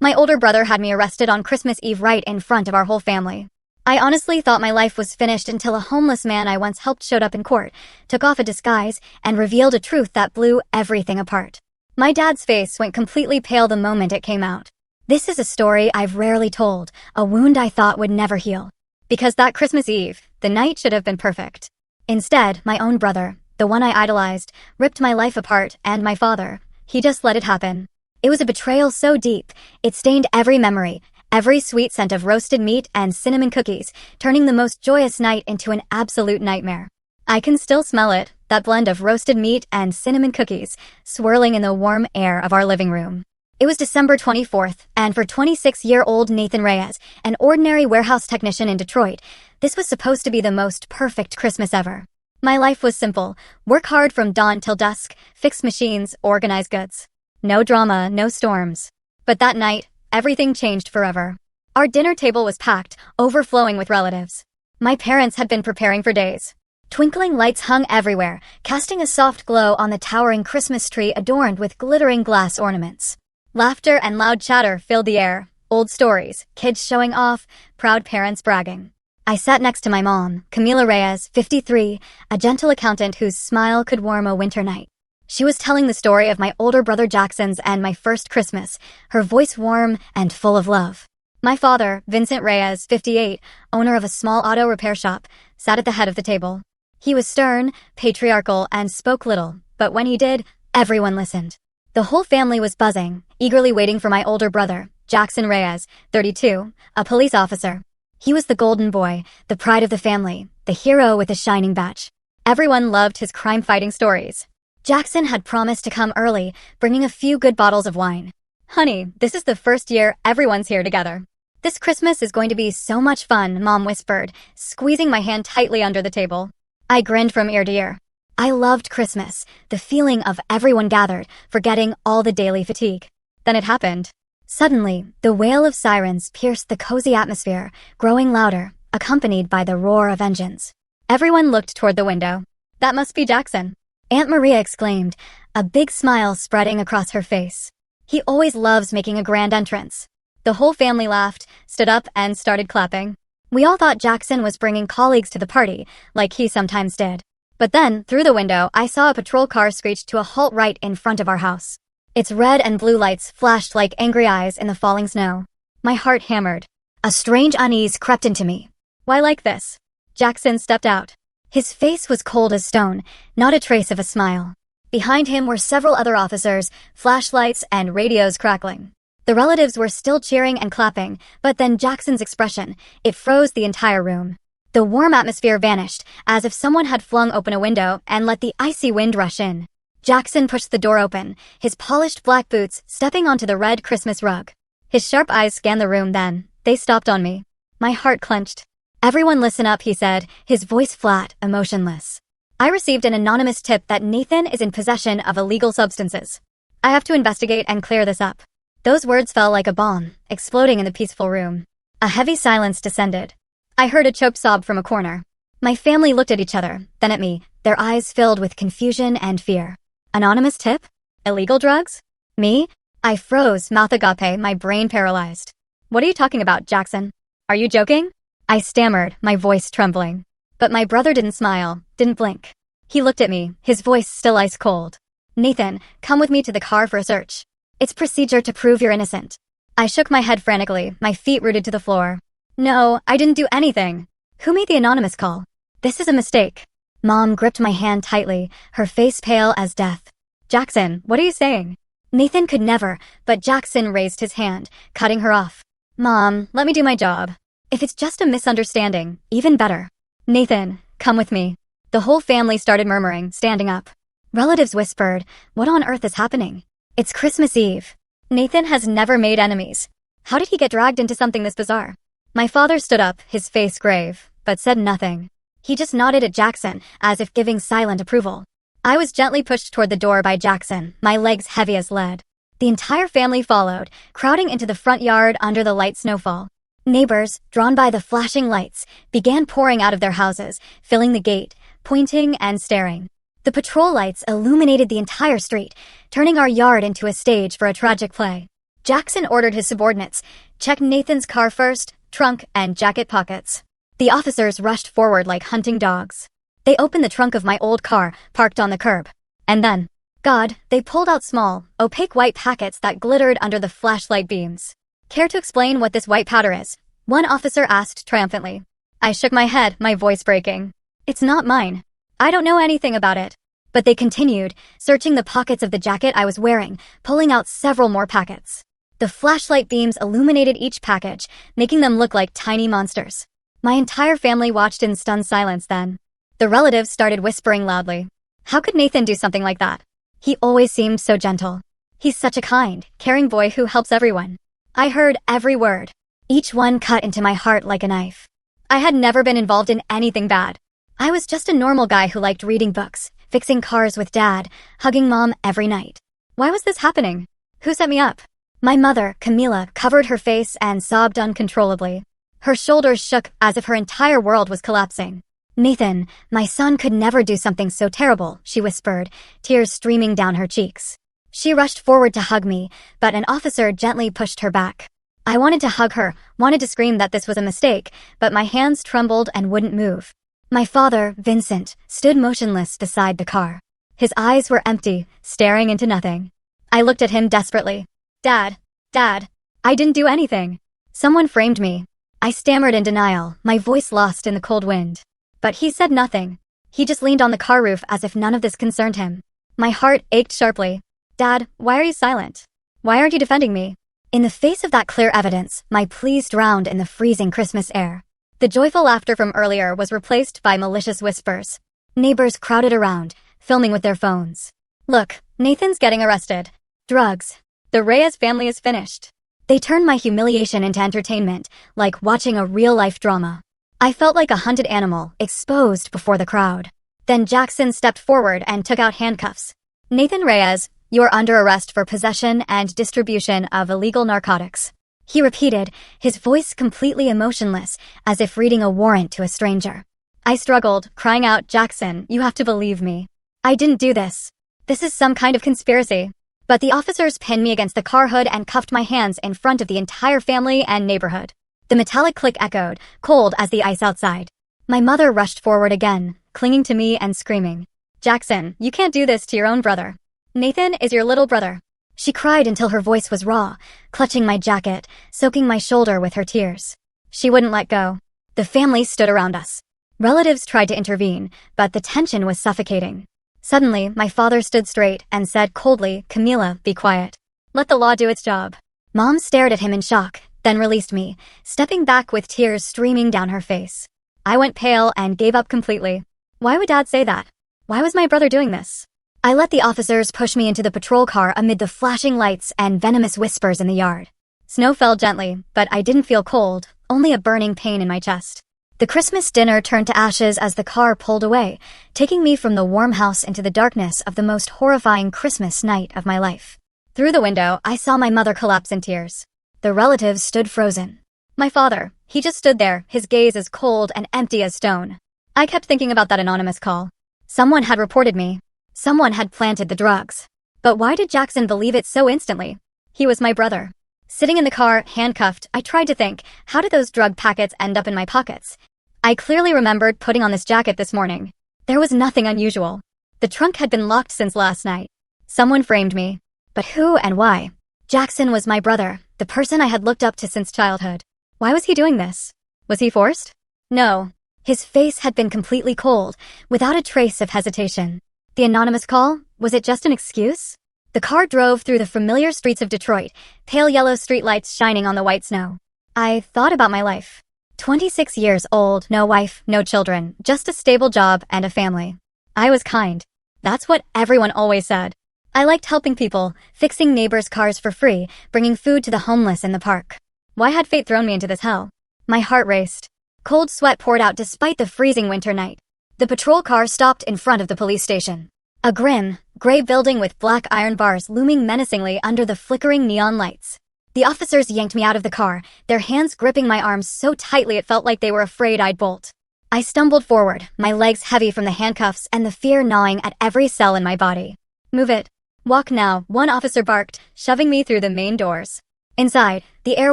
My older brother had me arrested on Christmas Eve right in front of our whole family. I honestly thought my life was finished until a homeless man I once helped showed up in court, took off a disguise, and revealed a truth that blew everything apart. My dad's face went completely pale the moment it came out. This is a story I've rarely told, a wound I thought would never heal. Because that Christmas Eve, the night should have been perfect. Instead, my own brother, the one I idolized, ripped my life apart, and my father, he just let it happen. It was a betrayal so deep, it stained every memory, every sweet scent of roasted meat and cinnamon cookies, turning the most joyous night into an absolute nightmare. I can still smell it, that blend of roasted meat and cinnamon cookies, swirling in the warm air of our living room. It was December 24th, and for 26-year-old Nathan Reyes, an ordinary warehouse technician in Detroit, this was supposed to be the most perfect Christmas ever. My life was simple: work hard from dawn till dusk, fix machines, organize goods. No drama, no storms. But that night, everything changed forever. Our dinner table was packed, overflowing with relatives. My parents had been preparing for days. Twinkling lights hung everywhere, casting a soft glow on the towering Christmas tree adorned with glittering glass ornaments. Laughter and loud chatter filled the air, old stories, kids showing off, proud parents bragging. I sat next to my mom, Camila Reyes, 53, a gentle accountant whose smile could warm a winter night. She was telling the story of my older brother Jackson's and my first Christmas, her voice warm and full of love. My father, Vincent Reyes, 58, owner of a small auto repair shop, sat at the head of the table. He was stern, patriarchal, and spoke little, but when he did, everyone listened. The whole family was buzzing, eagerly waiting for my older brother, Jackson Reyes, 32, a police officer. He was the golden boy, the pride of the family, the hero with a shining badge. Everyone loved his crime-fighting stories. Jackson had promised to come early, bringing a few good bottles of wine. "Honey, this is the first year everyone's here together. This Christmas is going to be so much fun," Mom whispered, squeezing my hand tightly under the table. I grinned from ear to ear. I loved Christmas, the feeling of everyone gathered, forgetting all the daily fatigue. Then it happened. Suddenly, the wail of sirens pierced the cozy atmosphere, growing louder, accompanied by the roar of engines. Everyone looked toward the window. "That must be Jackson," Aunt Maria exclaimed, a big smile spreading across her face. "He always loves making a grand entrance." The whole family laughed, stood up, and started clapping. We all thought Jackson was bringing colleagues to the party, like he sometimes did. But then, through the window, I saw a patrol car screech to a halt right in front of our house. Its red and blue lights flashed like angry eyes in the falling snow. My heart hammered. A strange unease crept into me. "Why like this?" Jackson stepped out. His face was cold as stone, not a trace of a smile. Behind him were several other officers, flashlights and radios crackling. The relatives were still cheering and clapping, but then Jackson's expression, it froze the entire room. The warm atmosphere vanished, as if someone had flung open a window and let the icy wind rush in. Jackson pushed the door open, his polished black boots stepping onto the red Christmas rug. His sharp eyes scanned the room then. They stopped on me. My heart clenched. "Everyone listen up," he said, his voice flat, emotionless. "I received an anonymous tip that Nathan is in possession of illegal substances. I have to investigate and clear this up." Those words fell like a bomb, exploding in the peaceful room. A heavy silence descended. I heard a choked sob from a corner. My family looked at each other, then at me, their eyes filled with confusion and fear. Anonymous tip? Illegal drugs? Me? I froze, mouth agape, my brain paralyzed. "What are you talking about, Jackson? Are you joking?" I stammered, my voice trembling. But my brother didn't smile, didn't blink. He looked at me, his voice still ice cold. "Nathan, come with me to the car for a search. It's procedure to prove you're innocent." I shook my head frantically, my feet rooted to the floor. "No, I didn't do anything." "Who made the anonymous call? This is a mistake." Mom gripped my hand tightly, her face pale as death. "Jackson, what are you saying?" Nathan could never, but Jackson raised his hand, cutting her off. "Mom, let me do my job. If it's just a misunderstanding, even better." "Nathan, come with me." The whole family started murmuring, standing up. Relatives whispered, "What on earth is happening?" "It's Christmas Eve. Nathan has never made enemies. How did he get dragged into something this bizarre?" My father stood up, his face grave, but said nothing. He just nodded at Jackson, as if giving silent approval. I was gently pushed toward the door by Jackson, my legs heavy as lead. The entire family followed, crowding into the front yard under the light snowfall. Neighbors, drawn by the flashing lights, began pouring out of their houses, filling the gate, pointing and staring. The patrol lights illuminated the entire street, turning our yard into a stage for a tragic play. Jackson ordered his subordinates, check Nathan's car first, trunk, and jacket pockets. The officers rushed forward like hunting dogs. They opened the trunk of my old car, parked on the curb. And then, God, they pulled out small, opaque white packets that glittered under the flashlight beams. Care to explain what this white powder is? One officer asked triumphantly. I shook my head, my voice breaking. It's not mine. I don't know anything about it. But they continued, searching the pockets of the jacket I was wearing, pulling out several more packets. The flashlight beams illuminated each package, making them look like tiny monsters. My entire family watched in stunned silence then. The relatives started whispering loudly. How could Nathan do something like that? He always seemed so gentle. He's such a kind, caring boy who helps everyone. I heard every word. Each one cut into my heart like a knife. I had never been involved in anything bad. I was just a normal guy who liked reading books, fixing cars with Dad, hugging Mom every night. Why was this happening? Who set me up? My mother, Camila, covered her face and sobbed uncontrollably. Her shoulders shook as if her entire world was collapsing. Nathan, my son could never do something so terrible, she whispered, tears streaming down her cheeks. She rushed forward to hug me, but an officer gently pushed her back. I wanted to hug her, wanted to scream that this was a mistake, but my hands trembled and wouldn't move. My father, Vincent, stood motionless beside the car. His eyes were empty, staring into nothing. I looked at him desperately. Dad, I didn't do anything. Someone framed me. I stammered in denial, my voice lost in the cold wind. But he said nothing. He just leaned on the car roof as if none of this concerned him. My heart ached sharply. Dad, why are you silent? Why aren't you defending me? In the face of that clear evidence, my pleas drowned in the freezing Christmas air. The joyful laughter from earlier was replaced by malicious whispers. Neighbors crowded around, filming with their phones. Look, Nathan's getting arrested. Drugs. The Reyes family is finished. They turned my humiliation into entertainment, like watching a real-life drama. I felt like a hunted animal, exposed before the crowd. Then Jackson stepped forward and took out handcuffs. Nathan Reyes, you are under arrest for possession and distribution of illegal narcotics. He repeated, his voice completely emotionless, as if reading a warrant to a stranger. I struggled, crying out, Jackson, you have to believe me. I didn't do this. This is some kind of conspiracy. But the officers pinned me against the car hood and cuffed my hands in front of the entire family and neighborhood. The metallic click echoed, cold as the ice outside. My mother rushed forward again, clinging to me and screaming. Jackson, you can't do this to your own brother. Nathan is your little brother. She cried until her voice was raw, clutching my jacket, soaking my shoulder with her tears. She wouldn't let go. The family stood around us. Relatives tried to intervene, but the tension was suffocating. Suddenly, my father stood straight and said coldly, Camila, be quiet. Let the law do its job. Mom stared at him in shock, then released me, stepping back with tears streaming down her face. I went pale and gave up completely. Why would Dad say that? Why was my brother doing this? I let the officers push me into the patrol car amid the flashing lights and venomous whispers in the yard. Snow fell gently, but I didn't feel cold, only a burning pain in my chest. The Christmas dinner turned to ashes as the car pulled away, taking me from the warm house into the darkness of the most horrifying Christmas night of my life. Through the window, I saw my mother collapse in tears. The relatives stood frozen. My father, he just stood there, his gaze as cold and empty as stone. I kept thinking about that anonymous call. Someone had reported me. Someone had planted the drugs. But why did Jackson believe it so instantly? He was my brother. Sitting in the car, handcuffed, I tried to think, how did those drug packets end up in my pockets? I clearly remembered putting on this jacket this morning. There was nothing unusual. The trunk had been locked since last night. Someone framed me. But who and why? Jackson was my brother, the person I had looked up to since childhood. Why was he doing this? Was he forced? No. His face had been completely cold, without a trace of hesitation. The anonymous call? Was it just an excuse? The car drove through the familiar streets of Detroit, pale yellow streetlights shining on the white snow. I thought about my life. 26 years old, no wife, no children, just a stable job and a family. I was kind. That's what everyone always said. I liked helping people, fixing neighbors' cars for free, bringing food to the homeless in the park. Why had fate thrown me into this hell? My heart raced. Cold sweat poured out despite the freezing winter night. The patrol car stopped in front of the police station. A grim, gray building with black iron bars looming menacingly under the flickering neon lights. The officers yanked me out of the car, their hands gripping my arms so tightly it felt like they were afraid I'd bolt. I stumbled forward, my legs heavy from the handcuffs and the fear gnawing at every cell in my body. Move it. Walk now, one officer barked, shoving me through the main doors. Inside, the air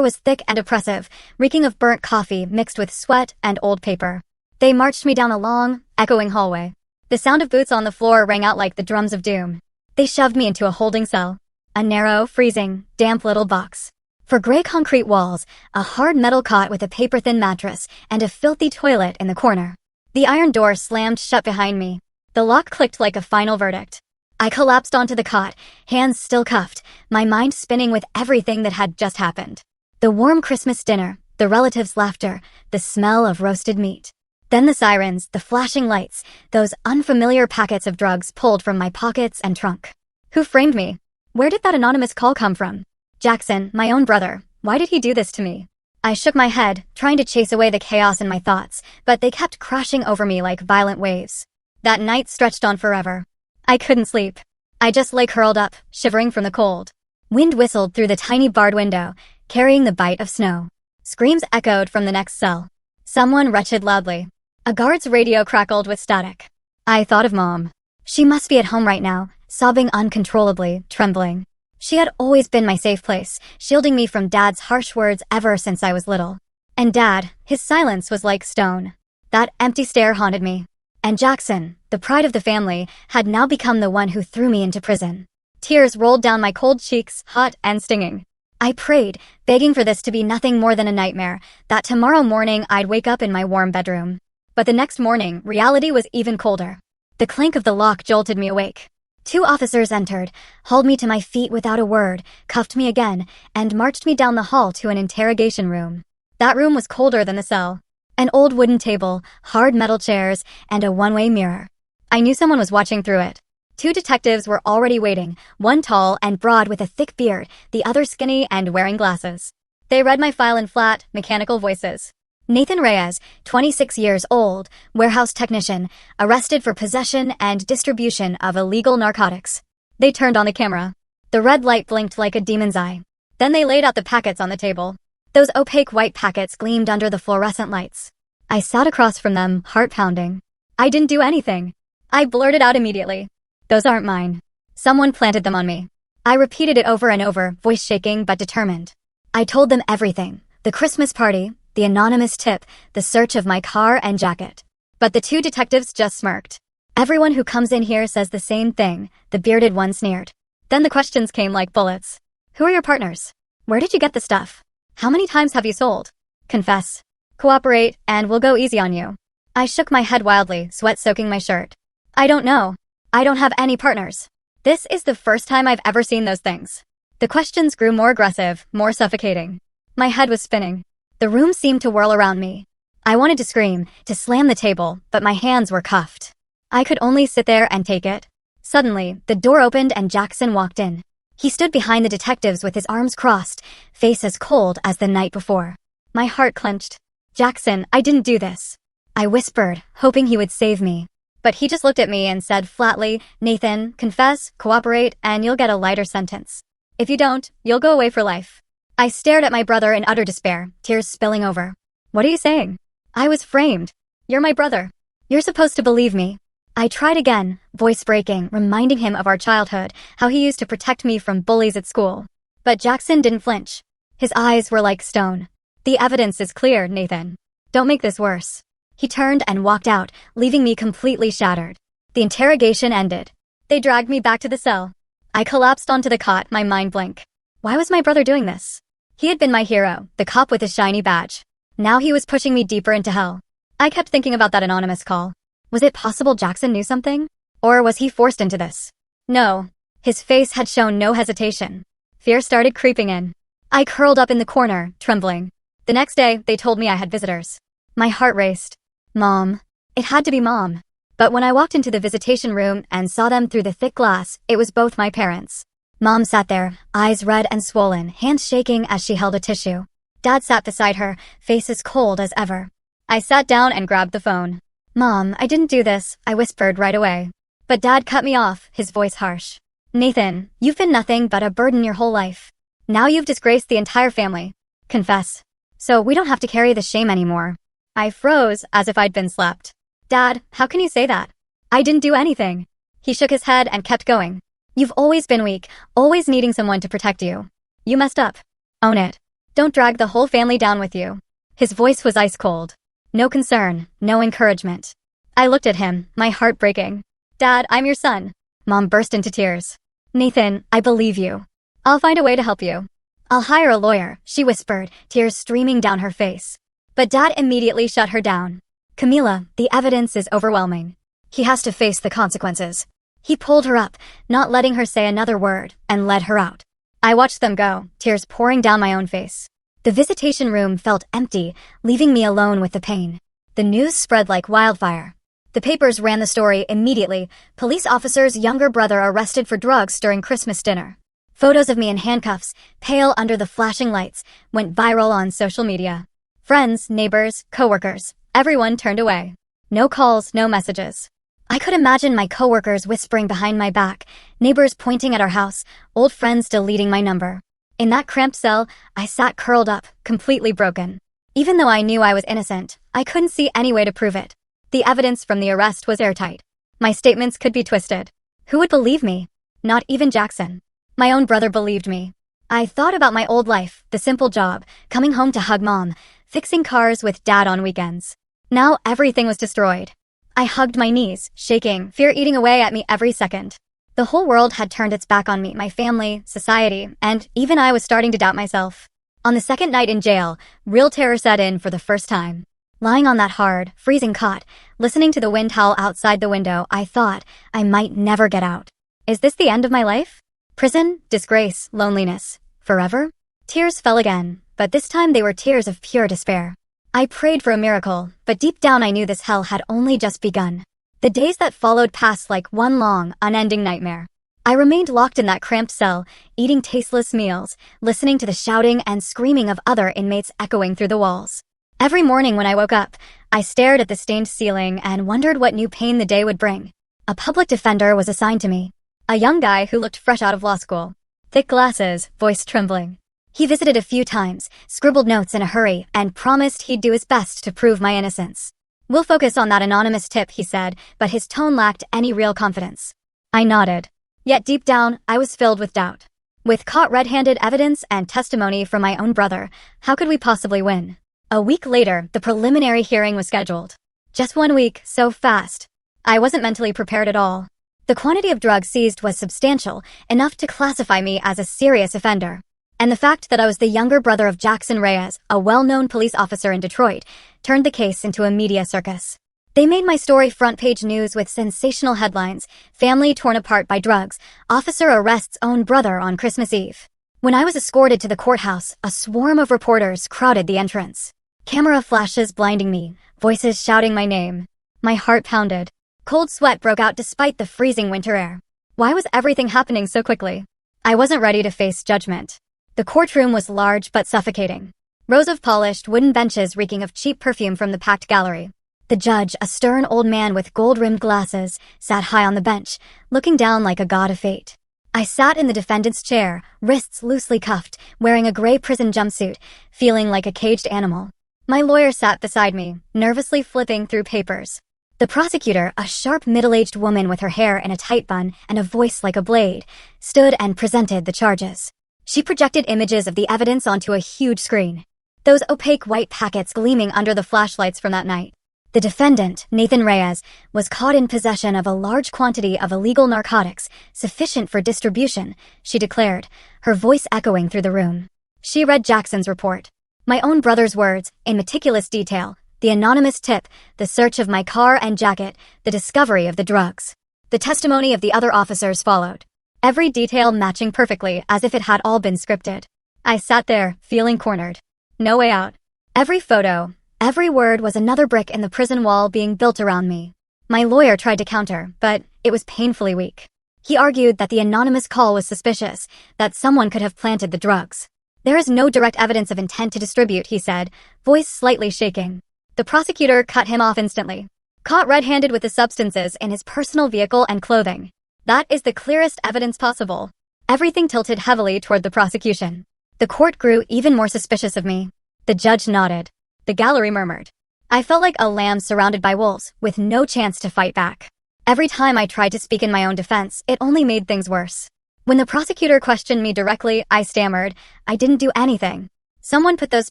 was thick and oppressive, reeking of burnt coffee mixed with sweat and old paper. They marched me down a long, echoing hallway. The sound of boots on the floor rang out like the drums of doom. They shoved me into a holding cell. A narrow, freezing, damp little box. For gray concrete walls, a hard metal cot with a paper-thin mattress, and a filthy toilet in the corner. The iron door slammed shut behind me. The lock clicked like a final verdict. I collapsed onto the cot, hands still cuffed, my mind spinning with everything that had just happened. The warm Christmas dinner, the relatives' laughter, the smell of roasted meat. Then the sirens, the flashing lights, those unfamiliar packets of drugs pulled from my pockets and trunk. Who framed me? Where did that anonymous call come from? Jackson, my own brother. Why did he do this to me? I shook my head, trying to chase away the chaos in my thoughts, but they kept crashing over me like violent waves. That night stretched on forever. I couldn't sleep. I just lay curled up, shivering from the cold. Wind whistled through the tiny barred window, carrying the bite of snow. Screams echoed from the next cell. Someone retched loudly. A guard's radio crackled with static. I thought of Mom. She must be at home right now, sobbing uncontrollably, trembling. She had always been my safe place, shielding me from Dad's harsh words ever since I was little. And Dad, his silence was like stone. That empty stare haunted me. And Jackson, the pride of the family, had now become the one who threw me into prison. Tears rolled down my cold cheeks, hot and stinging. I prayed, begging for this to be nothing more than a nightmare, that tomorrow morning I'd wake up in my warm bedroom. But the next morning, reality was even colder. The clink of the lock jolted me awake. 2 officers entered, hauled me to my feet without a word, cuffed me again, and marched me down the hall to an interrogation room. That room was colder than the cell. An old wooden table, hard metal chairs, and a one-way mirror. I knew someone was watching through it. 2 detectives were already waiting, one tall and broad with a thick beard, the other skinny and wearing glasses. They read my file in flat, mechanical voices. Nathan Reyes, 26 years old, warehouse technician, arrested for possession and distribution of illegal narcotics. They turned on the camera. The red light blinked like a demon's eye. Then they laid out the packets on the table. Those opaque white packets gleamed under the fluorescent lights. I sat across from them, heart pounding. I didn't do anything. I blurted out immediately. Those aren't mine. Someone planted them on me. I repeated it over and over, voice shaking but determined. I told them everything. The Christmas party, the anonymous tip, the search of my car and jacket. But the 2 detectives just smirked. Everyone who comes in here says the same thing, the bearded one sneered. Then the questions came like bullets. Who are your partners? Where did you get the stuff? How many times have you sold? Confess. Cooperate, and we'll go easy on you. I shook my head wildly, sweat soaking my shirt. I don't know. I don't have any partners. This is the first time I've ever seen those things. The questions grew more aggressive, more suffocating. My head was spinning. The room seemed to whirl around me. I wanted to scream, to slam the table, but my hands were cuffed. I could only sit there and take it. Suddenly, the door opened and Jackson walked in. He stood behind the detectives with his arms crossed, face as cold as the night before. My heart clenched. Jackson, I didn't do this. I whispered, hoping he would save me. But he just looked at me and said flatly, Nathan, confess, cooperate, and you'll get a lighter sentence. If you don't, you'll go away for life. I stared at my brother in utter despair, tears spilling over. What are you saying? I was framed. You're my brother. You're supposed to believe me. I tried again, voice breaking, reminding him of our childhood, how he used to protect me from bullies at school. But Jackson didn't flinch. His eyes were like stone. The evidence is clear, Nathan. Don't make this worse. He turned and walked out, leaving me completely shattered. The interrogation ended. They dragged me back to the cell. I collapsed onto the cot, my mind blank. Why was my brother doing this? He had been my hero, the cop with his shiny badge. Now he was pushing me deeper into hell. I kept thinking about that anonymous call. Was it possible Jackson knew something? Or was he forced into this? No. His face had shown no hesitation. Fear started creeping in. I curled up in the corner, trembling. The next day, they told me I had visitors. My heart raced. Mom. It had to be Mom. But when I walked into the visitation room and saw them through the thick glass, it was both my parents. Mom sat there, eyes red and swollen, hands shaking as she held a tissue. Dad sat beside her, face as cold as ever. I sat down and grabbed the phone. Mom, I didn't do this, I whispered right away. But Dad cut me off, his voice harsh. Nathan, you've been nothing but a burden your whole life. Now you've disgraced the entire family. Confess. So we don't have to carry the shame anymore. I froze as if I'd been slapped. Dad, how can you say that? I didn't do anything. He shook his head and kept going. You've always been weak, always needing someone to protect you. You messed up. Own it. Don't drag the whole family down with you. His voice was ice cold. No concern, no encouragement. I looked at him, my heart breaking. Dad, I'm your son. Mom burst into tears. Nathan, I believe you. I'll find a way to help you. I'll hire a lawyer, she whispered, tears streaming down her face. But Dad immediately shut her down. Camila, the evidence is overwhelming. He has to face the consequences. He pulled her up, not letting her say another word, and led her out. I watched them go, tears pouring down my own face. The visitation room felt empty, leaving me alone with the pain. The news spread like wildfire. The papers ran the story immediately. Police officer's younger brother arrested for drugs during Christmas dinner. Photos of me in handcuffs, pale under the flashing lights, went viral on social media. Friends, neighbors, coworkers, everyone turned away. No calls, no messages. I could imagine my coworkers whispering behind my back, neighbors pointing at our house, old friends deleting my number. In that cramped cell, I sat curled up, completely broken. Even though I knew I was innocent, I couldn't see any way to prove it. The evidence from the arrest was airtight. My statements could be twisted. Who would believe me? Not even Jackson. My own brother believed me. I thought about my old life, the simple job, coming home to hug Mom, fixing cars with Dad on weekends. Now everything was destroyed. I hugged my knees, shaking, fear eating away at me every second. The whole world had turned its back on me, my family, society, and even I was starting to doubt myself. On the second night in jail, real terror set in for the first time. Lying on that hard, freezing cot, listening to the wind howl outside the window, I thought I might never get out. Is this the end of my life? Prison, disgrace, loneliness. Forever? Tears fell again, but this time they were tears of pure despair. I prayed for a miracle, but deep down I knew this hell had only just begun. The days that followed passed like one long, unending nightmare. I remained locked in that cramped cell, eating tasteless meals, listening to the shouting and screaming of other inmates echoing through the walls. Every morning when I woke up, I stared at the stained ceiling and wondered what new pain the day would bring. A public defender was assigned to me. A young guy who looked fresh out of law school. Thick glasses, voice trembling. He visited a few times, scribbled notes in a hurry, and promised he'd do his best to prove my innocence. We'll focus on that anonymous tip, he said, but his tone lacked any real confidence. I nodded. Yet deep down, I was filled with doubt. With caught red-handed evidence and testimony from my own brother, how could we possibly win? A week later, the preliminary hearing was scheduled. Just 1 week, so fast. I wasn't mentally prepared at all. The quantity of drugs seized was substantial, enough to classify me as a serious offender. And the fact that I was the younger brother of Jackson Reyes, a well-known police officer in Detroit, turned the case into a media circus. They made my story front-page news with sensational headlines: family torn apart by drugs, officer arrests own brother on Christmas Eve. When I was escorted to the courthouse, a swarm of reporters crowded the entrance. Camera flashes blinding me, voices shouting my name. My heart pounded. Cold sweat broke out despite the freezing winter air. Why was everything happening so quickly? I wasn't ready to face judgment. The courtroom was large but suffocating. Rows of polished wooden benches reeking of cheap perfume from the packed gallery. The judge, a stern old man with gold-rimmed glasses, sat high on the bench, looking down like a god of fate. I sat in the defendant's chair, wrists loosely cuffed, wearing a gray prison jumpsuit, feeling like a caged animal. My lawyer sat beside me, nervously flipping through papers. The prosecutor, a sharp middle-aged woman with her hair in a tight bun and a voice like a blade, stood and presented the charges. She projected images of the evidence onto a huge screen. Those opaque white packets gleaming under the flashlights from that night. The defendant, Nathan Reyes, was caught in possession of a large quantity of illegal narcotics, sufficient for distribution, she declared, her voice echoing through the room. She read Jackson's report. My own brother's words, in meticulous detail, the anonymous tip, the search of my car and jacket, the discovery of the drugs. The testimony of the other officers followed. Every detail matching perfectly as if it had all been scripted. I sat there, feeling cornered. No way out. Every photo, every word was another brick in the prison wall being built around me. My lawyer tried to counter, but it was painfully weak. He argued that the anonymous call was suspicious, that someone could have planted the drugs. There is no direct evidence of intent to distribute, he said, voice slightly shaking. The prosecutor cut him off instantly. Caught red-handed with the substances in his personal vehicle and clothing. That is the clearest evidence possible. Everything tilted heavily toward the prosecution. The court grew even more suspicious of me. The judge nodded. The gallery murmured. I felt like a lamb surrounded by wolves, with no chance to fight back. Every time I tried to speak in my own defense, it only made things worse. When the prosecutor questioned me directly, I stammered, "I didn't do anything. Someone put those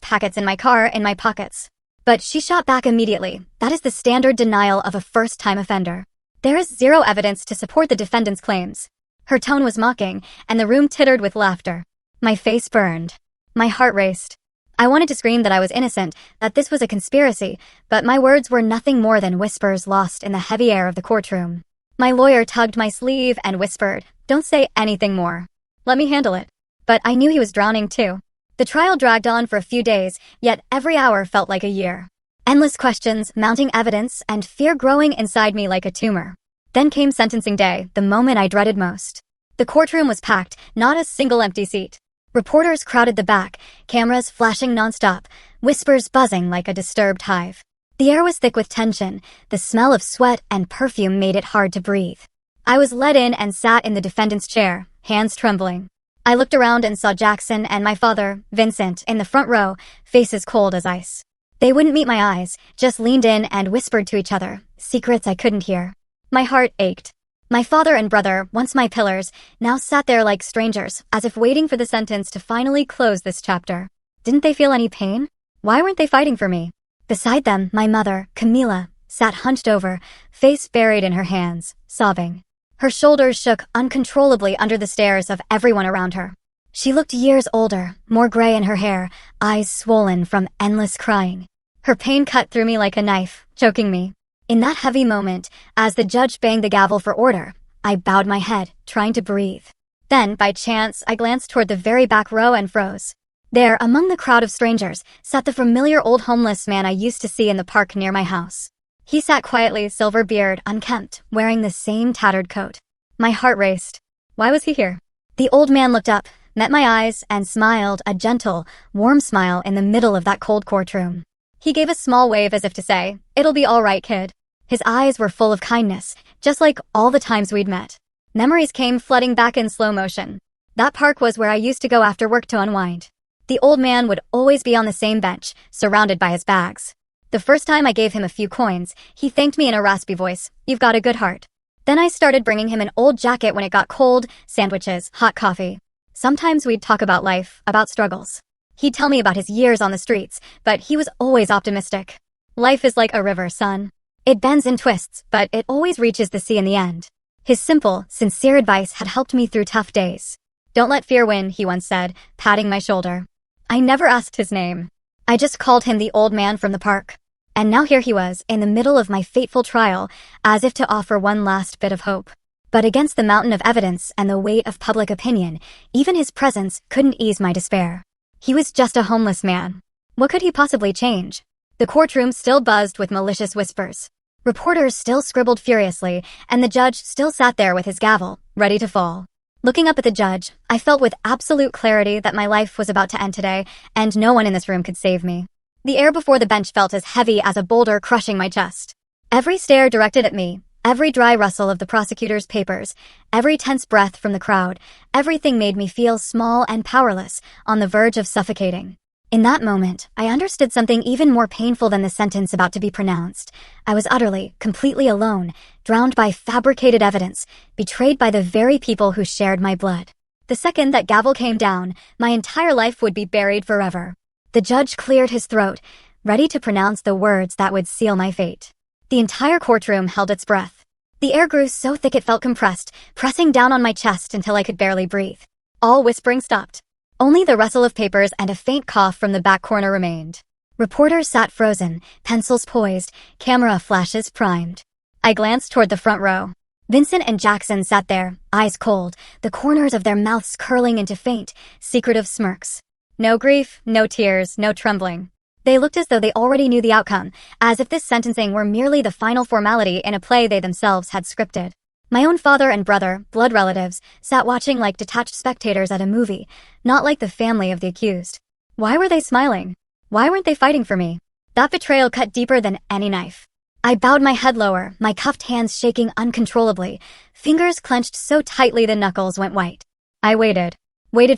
packets in my car in my pockets." But she shot back immediately. "That is the standard denial of a first-time offender. There is zero evidence to support the defendant's claims." Her tone was mocking, and the room tittered with laughter. My face burned. My heart raced. I wanted to scream that I was innocent, that this was a conspiracy, but my words were nothing more than whispers lost in the heavy air of the courtroom. My lawyer tugged my sleeve and whispered, "Don't say anything more. Let me handle it." But I knew he was drowning too. The trial dragged on for a few days, yet every hour felt like a year. Endless questions, mounting evidence, and fear growing inside me like a tumor. Then came sentencing day, the moment I dreaded most. The courtroom was packed, not a single empty seat. Reporters crowded the back, cameras flashing nonstop, whispers buzzing like a disturbed hive. The air was thick with tension. The smell of sweat and perfume made it hard to breathe. I was led in and sat in the defendant's chair, hands trembling. I looked around and saw Jackson and my father, Vincent, in the front row, faces cold as ice. They wouldn't meet my eyes, just leaned in and whispered to each other, secrets I couldn't hear. My heart ached. My father and brother, once my pillars, now sat there like strangers, as if waiting for the sentence to finally close this chapter. Didn't they feel any pain? Why weren't they fighting for me? Beside them, my mother, Camila, sat hunched over, face buried in her hands, sobbing. Her shoulders shook uncontrollably under the stares of everyone around her. She looked years older, more gray in her hair, eyes swollen from endless crying. Her pain cut through me like a knife, choking me. In that heavy moment, as the judge banged the gavel for order, I bowed my head, trying to breathe. Then, by chance, I glanced toward the very back row and froze. There, among the crowd of strangers, sat the familiar old homeless man I used to see in the park near my house. He sat quietly, silver beard, unkempt, wearing the same tattered coat. My heart raced. Why was he here? The old man looked up, met my eyes, and smiled, a gentle, warm smile in the middle of that cold courtroom. He gave a small wave as if to say, "It'll be all right, kid." His eyes were full of kindness, just like all the times we'd met. Memories came flooding back in slow motion. That park was where I used to go after work to unwind. The old man would always be on the same bench, surrounded by his bags. The first time I gave him a few coins, he thanked me in a raspy voice, "You've got a good heart." Then I started bringing him an old jacket when it got cold, sandwiches, hot coffee. Sometimes we'd talk about life, about struggles. He'd tell me about his years on the streets, but he was always optimistic. "Life is like a river, son. It bends and twists, but it always reaches the sea in the end." His simple, sincere advice had helped me through tough days. "Don't let fear win," he once said, patting my shoulder. I never asked his name. I just called him the old man from the park. And now here he was, in the middle of my fateful trial, as if to offer one last bit of hope. But against the mountain of evidence and the weight of public opinion, even his presence couldn't ease my despair. He was just a homeless man. What could he possibly change? The courtroom still buzzed with malicious whispers. Reporters still scribbled furiously, and the judge still sat there with his gavel, ready to fall. Looking up at the judge, I felt with absolute clarity that my life was about to end today, and no one in this room could save me. The air before the bench felt as heavy as a boulder crushing my chest. Every stare directed at me, every dry rustle of the prosecutor's papers, every tense breath from the crowd, everything made me feel small and powerless, on the verge of suffocating. In that moment, I understood something even more painful than the sentence about to be pronounced. I was utterly, completely alone, drowned by fabricated evidence, betrayed by the very people who shared my blood. The second that gavel came down, my entire life would be buried forever. The judge cleared his throat, ready to pronounce the words that would seal my fate. The entire courtroom held its breath. The air grew so thick it felt compressed, pressing down on my chest until I could barely breathe. All whispering stopped. Only the rustle of papers and a faint cough from the back corner remained. Reporters sat frozen, pencils poised, camera flashes primed. I glanced toward the front row. Vincent and Jackson sat there, eyes cold, the corners of their mouths curling into faint, secretive smirks. No grief, no tears, no trembling. They looked as though they already knew the outcome, as if this sentencing were merely the final formality in a play they themselves had scripted. My own father and brother, blood relatives, sat watching like detached spectators at a movie, not like the family of the accused. Why were they smiling? Why weren't they fighting for me? That betrayal cut deeper than any knife. I bowed my head lower, my cuffed hands shaking uncontrollably, fingers clenched so tightly the knuckles went white. I waited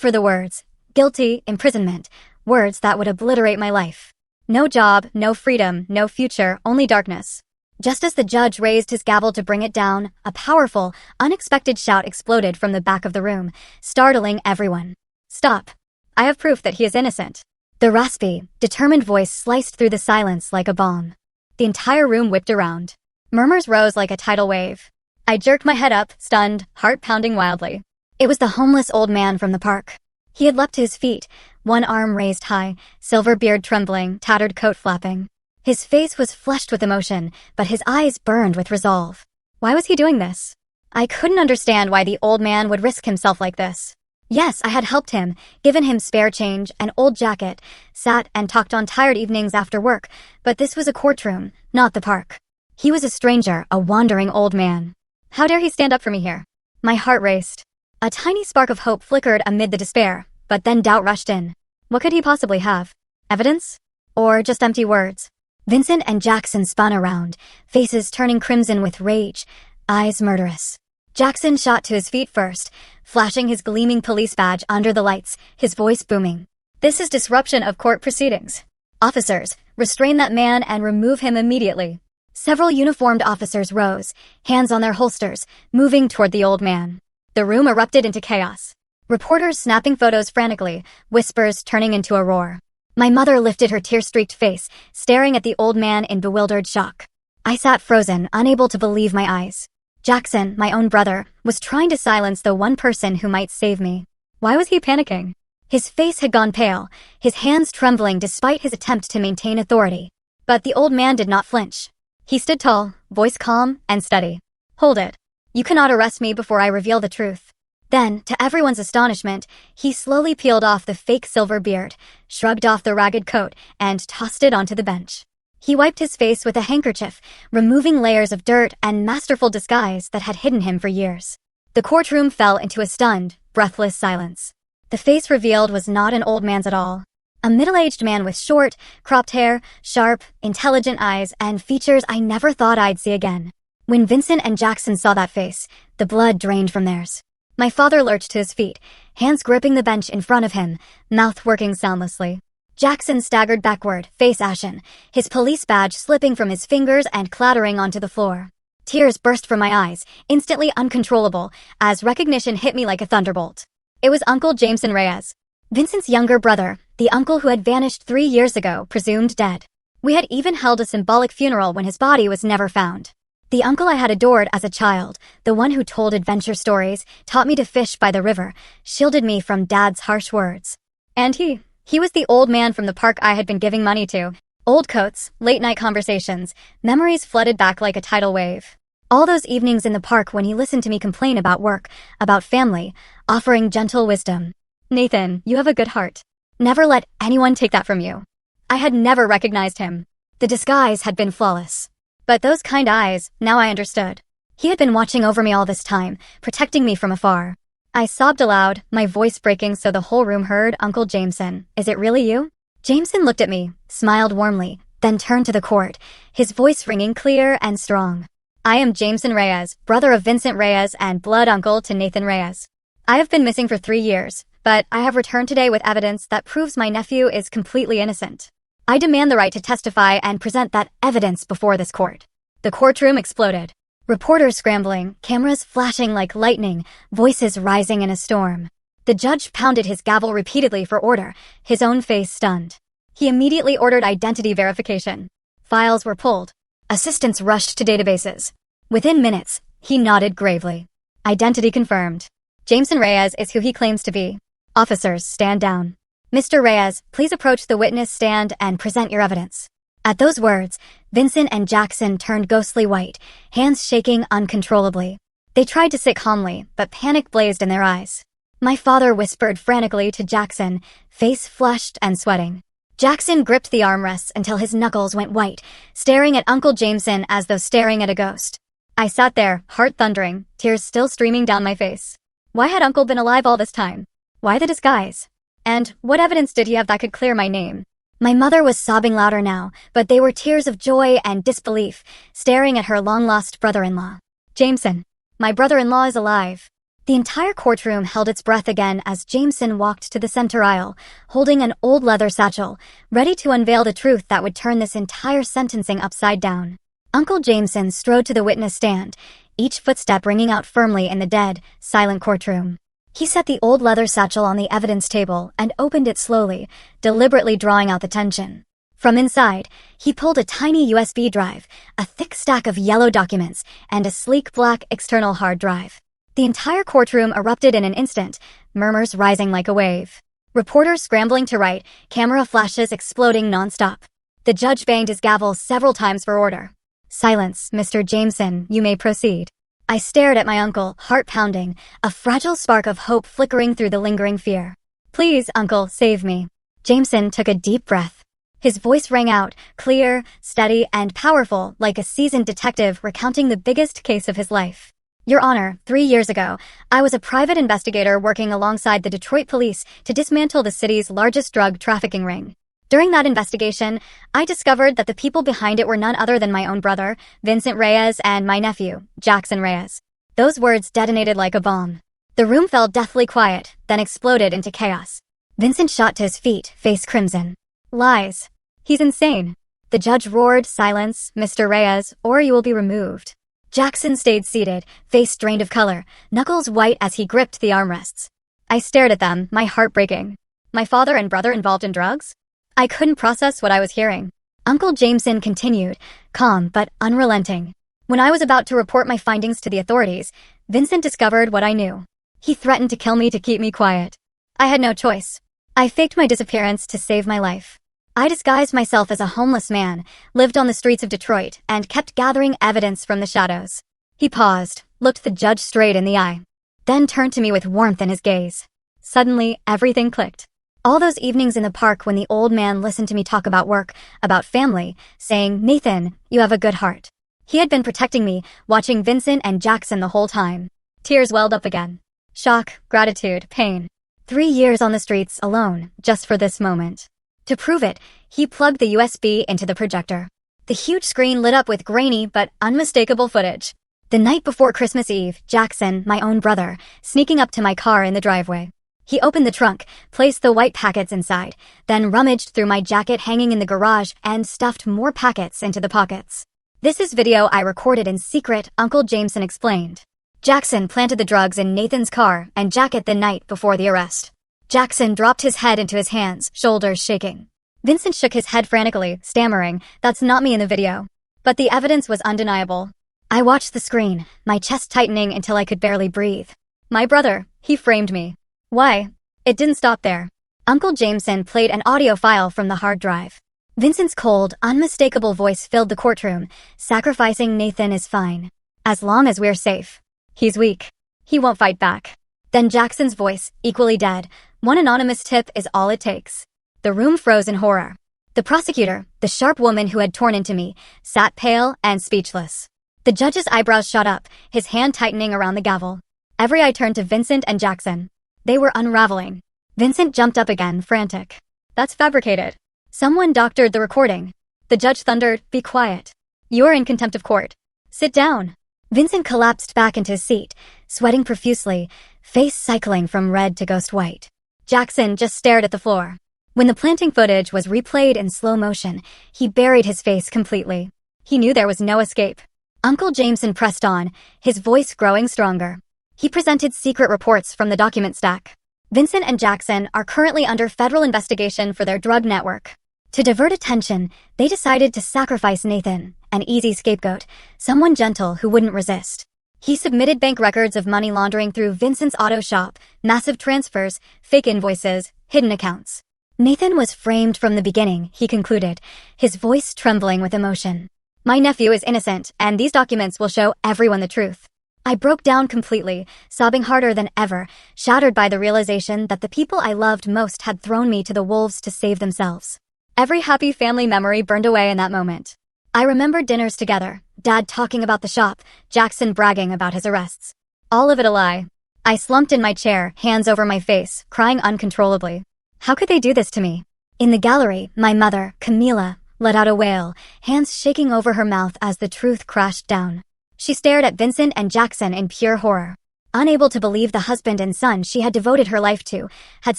for the words. Guilty, imprisonment, words that would obliterate my life. No job, no freedom, no future, only darkness. Just as the judge raised his gavel to bring it down, a powerful, unexpected shout exploded from the back of the room, startling everyone. "Stop. I have proof that he is innocent." The raspy, determined voice sliced through the silence like a bomb. The entire room whipped around. Murmurs rose like a tidal wave. I jerked my head up, stunned, heart pounding wildly. It was the homeless old man from the park. He had leapt to his feet, one arm raised high, silver beard trembling, tattered coat flapping. His face was flushed with emotion, but his eyes burned with resolve. Why was he doing this? I couldn't understand why the old man would risk himself like this. Yes, I had helped him, given him spare change, an old jacket, sat and talked on tired evenings after work, but this was a courtroom, not the park. He was a stranger, a wandering old man. How dare he stand up for me here? My heart raced. A tiny spark of hope flickered amid the despair, but then doubt rushed in. What could he possibly have? Evidence? Or just empty words? Vincent and Jackson spun around, faces turning crimson with rage, eyes murderous. Jackson shot to his feet first, flashing his gleaming police badge under the lights, his voice booming. "This is disruption of court proceedings. Officers, restrain that man and remove him immediately." Several uniformed officers rose, hands on their holsters, moving toward the old man. The room erupted into chaos. Reporters snapping photos frantically, whispers turning into a roar. My mother lifted her tear-streaked face, staring at the old man in bewildered shock. I sat frozen, unable to believe my eyes. Jackson, my own brother, was trying to silence the one person who might save me. Why was he panicking? His face had gone pale, his hands trembling despite his attempt to maintain authority. But the old man did not flinch. He stood tall, voice calm and steady. "Hold it. You cannot arrest me before I reveal the truth." Then, to everyone's astonishment, he slowly peeled off the fake silver beard, shrugged off the ragged coat, and tossed it onto the bench. He wiped his face with a handkerchief, removing layers of dirt and masterful disguise that had hidden him for years. The courtroom fell into a stunned, breathless silence. The face revealed was not an old man's at all. A middle-aged man with short, cropped hair, sharp, intelligent eyes, and features I never thought I'd see again. When Vincent and Jackson saw that face, the blood drained from theirs. My father lurched to his feet, hands gripping the bench in front of him, mouth working soundlessly. Jackson staggered backward, face ashen, his police badge slipping from his fingers and clattering onto the floor. Tears burst from my eyes, instantly uncontrollable, as recognition hit me like a thunderbolt. It was Uncle Jameson Reyes, Vincent's younger brother, the uncle who had vanished 3 years ago, presumed dead. We had even held a symbolic funeral when his body was never found. The uncle I had adored as a child, the one who told adventure stories, taught me to fish by the river, shielded me from Dad's harsh words. And he was the old man from the park I had been giving money to. Old coats, late-night conversations, memories flooded back like a tidal wave. All those evenings in the park when he listened to me complain about work, about family, offering gentle wisdom. "Nathan, you have a good heart. Never let anyone take that from you." I had never recognized him. The disguise had been flawless. But those kind eyes, now I understood. He had been watching over me all this time, protecting me from afar. I sobbed aloud, my voice breaking so the whole room heard. "Uncle Jameson, is it really you?" Jameson looked at me, smiled warmly, then turned to the court, his voice ringing clear and strong. "I am Jameson Reyes, brother of Vincent Reyes and blood uncle to Nathan Reyes. I have been missing for 3 years, but I have returned today with evidence that proves my nephew is completely innocent. I demand the right to testify and present that evidence before this court." The courtroom exploded. Reporters scrambling, cameras flashing like lightning, voices rising in a storm. The judge pounded his gavel repeatedly for order, his own face stunned. He immediately ordered identity verification. Files were pulled. Assistants rushed to databases. Within minutes, he nodded gravely. Identity confirmed. Jameson Reyes is who he claims to be. Officers, stand down. "Mr. Reyes, please approach the witness stand and present your evidence." At those words, Vincent and Jackson turned ghostly white, hands shaking uncontrollably. They tried to sit calmly, but panic blazed in their eyes. My father whispered frantically to Jackson, face flushed and sweating. Jackson gripped the armrests until his knuckles went white, staring at Uncle Jameson as though staring at a ghost. I sat there, heart thundering, tears still streaming down my face. Why had Uncle been alive all this time? Why the disguise? And what evidence did he have that could clear my name? My mother was sobbing louder now, but they were tears of joy and disbelief, staring at her long-lost brother-in-law. "Jameson, my brother-in-law is alive." The entire courtroom held its breath again as Jameson walked to the center aisle, holding an old leather satchel, ready to unveil the truth that would turn this entire sentencing upside down. Uncle Jameson strode to the witness stand, each footstep ringing out firmly in the dead, silent courtroom. He set the old leather satchel on the evidence table and opened it slowly, deliberately drawing out the tension. From inside, he pulled a tiny USB drive, a thick stack of yellow documents, and a sleek black external hard drive. The entire courtroom erupted in an instant, murmurs rising like a wave. Reporters scrambling to write, camera flashes exploding nonstop. The judge banged his gavel several times for order. "Silence, Mr. Jameson, you may proceed." I stared at my uncle, heart pounding, a fragile spark of hope flickering through the lingering fear. "Please, uncle, save me." Jameson took a deep breath. His voice rang out, clear, steady, and powerful, like a seasoned detective recounting the biggest case of his life. "Your Honor, 3 years ago, I was a private investigator working alongside the Detroit police to dismantle the city's largest drug trafficking ring. During that investigation, I discovered that the people behind it were none other than my own brother, Vincent Reyes, and my nephew, Jackson Reyes." Those words detonated like a bomb. The room fell deathly quiet, then exploded into chaos. Vincent shot to his feet, face crimson. "Lies. He's insane." The judge roared, "Silence, Mr. Reyes, or you will be removed." Jackson stayed seated, face drained of color, knuckles white as he gripped the armrests. I stared at them, my heart breaking. My father and brother involved in drugs? I couldn't process what I was hearing. Uncle Jameson continued, calm but unrelenting. "When I was about to report my findings to the authorities, Vincent discovered what I knew. He threatened to kill me to keep me quiet. I had no choice. I faked my disappearance to save my life. I disguised myself as a homeless man, lived on the streets of Detroit, and kept gathering evidence from the shadows." He paused, looked the judge straight in the eye, then turned to me with warmth in his gaze. Suddenly, everything clicked. All those evenings in the park when the old man listened to me talk about work, about family, saying, "Nathan, you have a good heart." He had been protecting me, watching Vincent and Jackson the whole time. Tears welled up again. Shock, gratitude, pain. 3 years on the streets alone, just for this moment. To prove it, he plugged the USB into the projector. The huge screen lit up with grainy but unmistakable footage. The night before Christmas Eve, Jackson, my own brother, sneaking up to my car in the driveway. He opened the trunk, placed the white packets inside, then rummaged through my jacket hanging in the garage and stuffed more packets into the pockets. "This is video I recorded in secret," Uncle Jameson explained. Jackson planted the drugs in Nathan's car and jacket the night before the arrest. Jackson dropped his head into his hands, shoulders shaking. Vincent shook his head frantically, stammering, "That's not me in the video." But the evidence was undeniable. I watched the screen, my chest tightening until I could barely breathe. My brother, he framed me. Why? It didn't stop there. Uncle Jameson played an audio file from the hard drive. Vincent's cold, unmistakable voice filled the courtroom, "Sacrificing Nathan is fine. As long as we're safe. He's weak. He won't fight back." Then Jackson's voice, equally dead, "One anonymous tip is all it takes." The room froze in horror. The prosecutor, the sharp woman who had torn into me, sat pale and speechless. The judge's eyebrows shot up, his hand tightening around the gavel. Every eye turned to Vincent and Jackson. They were unraveling. Vincent jumped up again, frantic. "That's fabricated. Someone doctored the recording." The judge thundered, "Be quiet. You're in contempt of court. Sit down." Vincent collapsed back into his seat, sweating profusely, face cycling from red to ghost white. Jackson just stared at the floor. When the planting footage was replayed in slow motion, he buried his face completely. He knew there was no escape. Uncle Jameson pressed on, his voice growing stronger. He presented secret reports from the document stack. Vincent and Jackson are currently under federal investigation for their drug network. To divert attention, they decided to sacrifice Nathan, an easy scapegoat, someone gentle who wouldn't resist. He submitted bank records of money laundering through Vincent's auto shop, massive transfers, fake invoices, hidden accounts. Nathan was framed from the beginning, he concluded, his voice trembling with emotion. "My nephew is innocent, and these documents will show everyone the truth." I broke down completely, sobbing harder than ever, shattered by the realization that the people I loved most had thrown me to the wolves to save themselves. Every happy family memory burned away in that moment. I remembered dinners together, Dad talking about the shop, Jackson bragging about his arrests. All of it a lie. I slumped in my chair, hands over my face, crying uncontrollably. How could they do this to me? In the gallery, my mother, Camila, let out a wail, hands shaking over her mouth as the truth crashed down. She stared at Vincent and Jackson in pure horror. Unable to believe the husband and son she had devoted her life to had